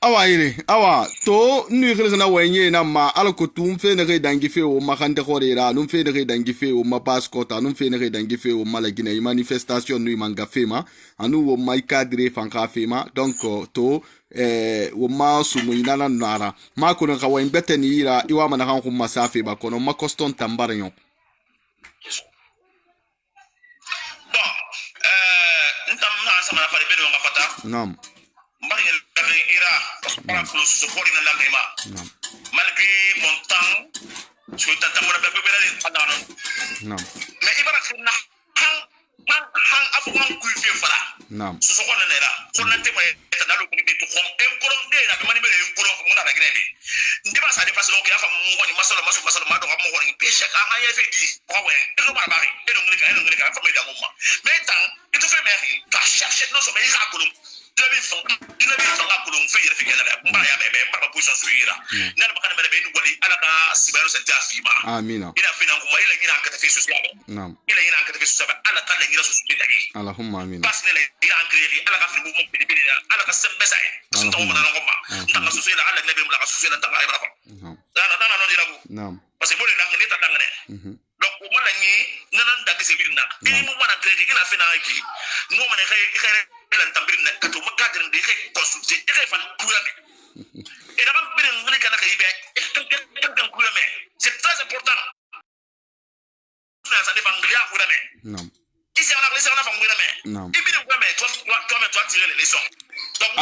awa ire awa to nu gele na wenye na ma alko tum fe ne dangi fe o ma khande khorera num fe ne dangi fe o ma passport num fe ne dangi fe o ma la Guinée manifestation nu manga fema anu o mai cadre fanka fema donc to o ma sumu inana nara ma ko na kawen beteni ira iwa mana kan ko masafe ba kono ma coston tambaranyo bon ntam na sama fa be nga fata nam mbari ira para plus supporting la lema malgré mon temps je t'entends mon bébé là non mais ibara na han afwan ku fi fara nam so so kona nera so na te mai ta dalo ku bi to kon en kolon de na mani bele en kolon mun na grebe ndi ba sa de faselo ke afa mun woni masalo ma do mo woni pe shaka ha ye fe di ko we e do barbari e do ngri ka fa me da mo mais tant et to fait mairie va chercher non so mais il a kolon de bi fon la kolon fe ye fe ke na ba ya bebe ba position suira na ba kana bebe ni wali ala ka sibaro senta fima amina ila fina ko ila ina ka te social nam ila ina ka te social ala ka la ina so suita gi allahumma amina parce que ila angri ala ka fi bu mo bi ala ka sembe sai so to mo na ngoma ndanga so suila ala nebe mo la so suila ndanga ibra ko na no dira ko nam parce que bo le ndanga ni ta ndanga ne donc o mala ni nanan dagi se birna ni mo mana crédit ina fina ki no mana khay ila tambirna ka to makadrin de khay consulter e khay fan kuurame et da ban birin ngri kana kay be kan kuurame c'est très important na sa ne banglia kuurame non ici on a fa kuurame non et birin kuurame toi tirer les leçons donc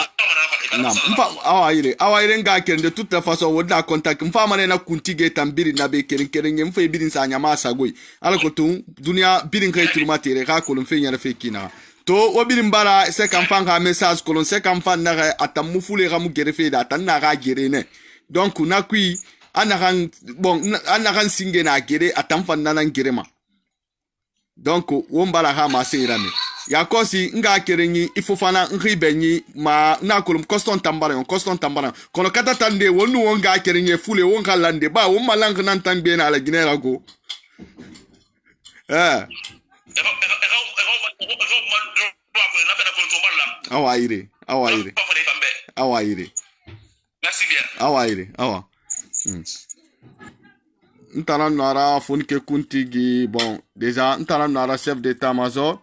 non mfa awa ire nga kere de toute façon woda contact mfa mane na kuntige tambiri na be kere mfa birin sa nyama sagoi ala ko tun dunia birin kay turma tere ka ko mfe nyara fe kina to o birin bara se kan fan ka message ko se kan fan na atamu fule ga mu gere fe da tan na ga gere ne donc na kui anakan singe na gere atam fan na nan gere ma donc wo mbara ha ma se irame ya kosi nga kerenyi ifofana ngibenyi ma na kolum constant tambara kono kata tande wonu wonga kerenyi fule wonga lande ba wo malang nan tambe na la Guinée rago awa ire merci bien awa ire awa ntana nara fonke kuntigi bon déjà ntana nara chef d'état-major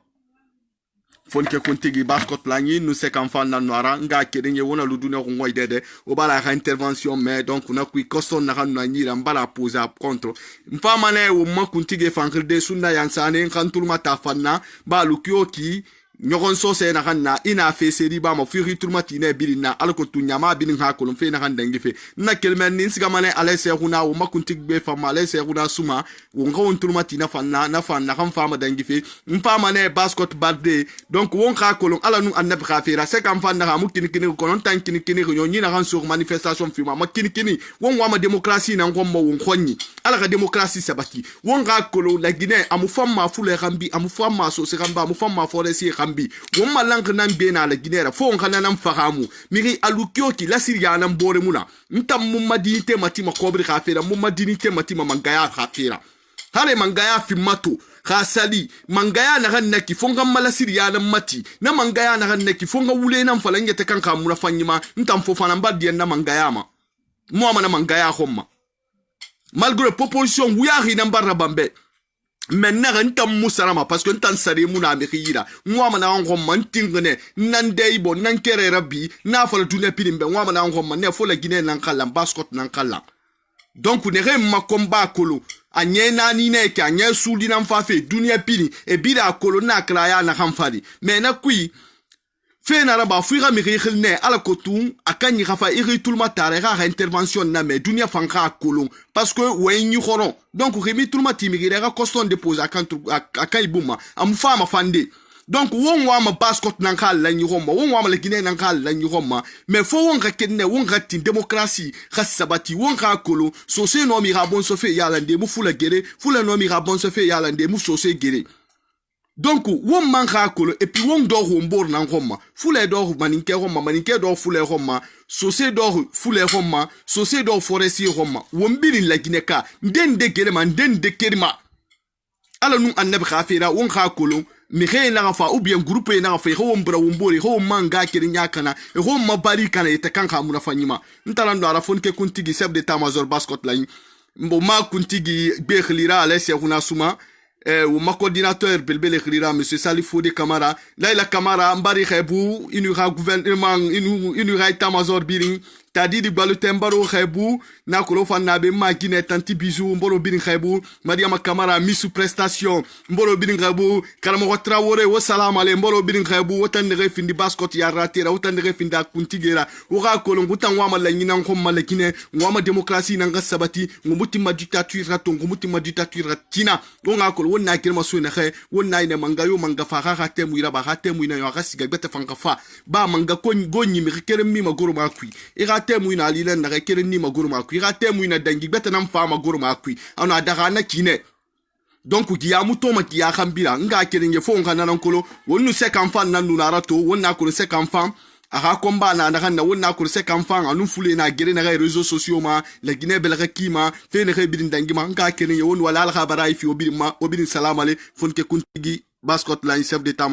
fonke kuntigi baskot langi nous c'est qu'enfant na nara nga kerenye wona ludune ko ngoy dede o bala ka intervention mais donc na ku custom na kan na nyira mbala poser contre mfa mane wo ma kuntigi fankirde sunna yansane kan tulma ta fanna ba lukyoki nyogon so se na kanna ina fe seri ba ma firi turmati ne birina alko tunyama bin ha kolon fe na kan dangi fe na kelmen nin siga mane ale se huna wo makuntik be fa male se huna suma wo ngon turmati na fanna kan fama dangi fe mfa mane baskot barde donc won ka kolon ala nu annab khafira se kam fan na mu kini kolon tan kini nyoni na kan sur manifestation fi ma kini won wa ma démocratie na ngom mo won khonni ala ka démocratie sabati won ka kolon la Guinée amu famma fule rambi amu famma so se ramba amu famma foresi kambi won malank nan be na la Guinée fo on kana nan fahamu miri alukyo ki la Syria nan bore muna ntam mum madinité matima kobri khafira mum madinité matima mangaya khafira hale mangaya fi mato khasali mangaya na ganna ki fonga mala Syria nan mati na mangaya na ganna ki fonga wule nan falange te kan ka muna fanyima ntam fo fana mbadi na mangaya ma mo na mangaya homma malgré proposition wuyari nan barra bambe maintenant ntam musarama parce que ntan sare muna mekira ngwa na ngom ntingene nan deibo nan kere rabbi na fala tune pirimbe ngwa na ngom ne fo la Guinée nan kala baskot nan kala donc ne re ma combat kolo anye na ni ne ka anye suli nan fa fe dunia pini e bida kolo na kraya na hamfari mais na kui fe na raba fuira mi khilne ala kotum akanyi khafa iri tulma tarera intervention na me dunia fanka kolon parce que wenyi khoron donc remi tulma timigirera coston depose akai buma am fama fande donc won wa ma baskot nan kal la nyi homma won wa ma la Guinée nan kal la nyi homma mais fo won ka kenne won ka tin démocratie khasabati won ka kolo so se no mi rabon so fe yala nde mu fula gere fula no mi rabon so fe yala nde mu so se gere donc won man ka kolo et puis won do hombor nan homma fula do maninke do fula homma so se do fula homma so se do foresti homma won birin la Guinée ka nden de gere man nden de kerma ala nu annab khafira won ka kolo mi xey na fa ou bien groupe na fa xo mbra wombori xo manga kiri nyakana e xo mabari kana ite kanka muna fanyima ntalando ara fonke kuntigi chef d'état-major baskot lañ mbo ma kuntigi be khilira ale se huna suma ou ma coordinateur belbele khilira monsieur Salif Fodé Camara Laila Camara mbari xebu inura gouvernement inura état-major biring tadi di balu tembaro khaibu na kolo fanna be ma Guinée tanti bisu mbolo birin khaibu Mariama Camara misu prestation mbolo birin khaibu kalamo Traoré wo salam ale mbolo birin khaibu wotan ne findi baskot ya ratira wotan ne finda kuntigera wo ga kolo ngutan wa mala nyina ko mala Guinée ngoma démocratie nanga sabati ngumuti ma dictature rato ngumuti ma dictature tina wo ga kolo wonna kirma suna khay wonna ine mangayo manga fa ga temu ira ba ga temu ina yo ga siga beta fanka fa ba manga ko gonyi mi kerem mi magoro ma kui temu ina lilen na kere ni maguru makui ra temu ina dangi beta nam fa maguru makui ana daga na kine donc ki ya muto ma ki ya khambira nga kere nge fo nga nan kolo wonu se kan fan nan nu rato wonna ko se kan fan aha komba na na na wonna ko se kan fan anu fule na gere na réseaux sociaux ma la Guinée belga kima fe ne khebidin dangi ma nga kere nge wonu wala al khabara fi obirin salama le fonke kuntigi baskot la chef d'état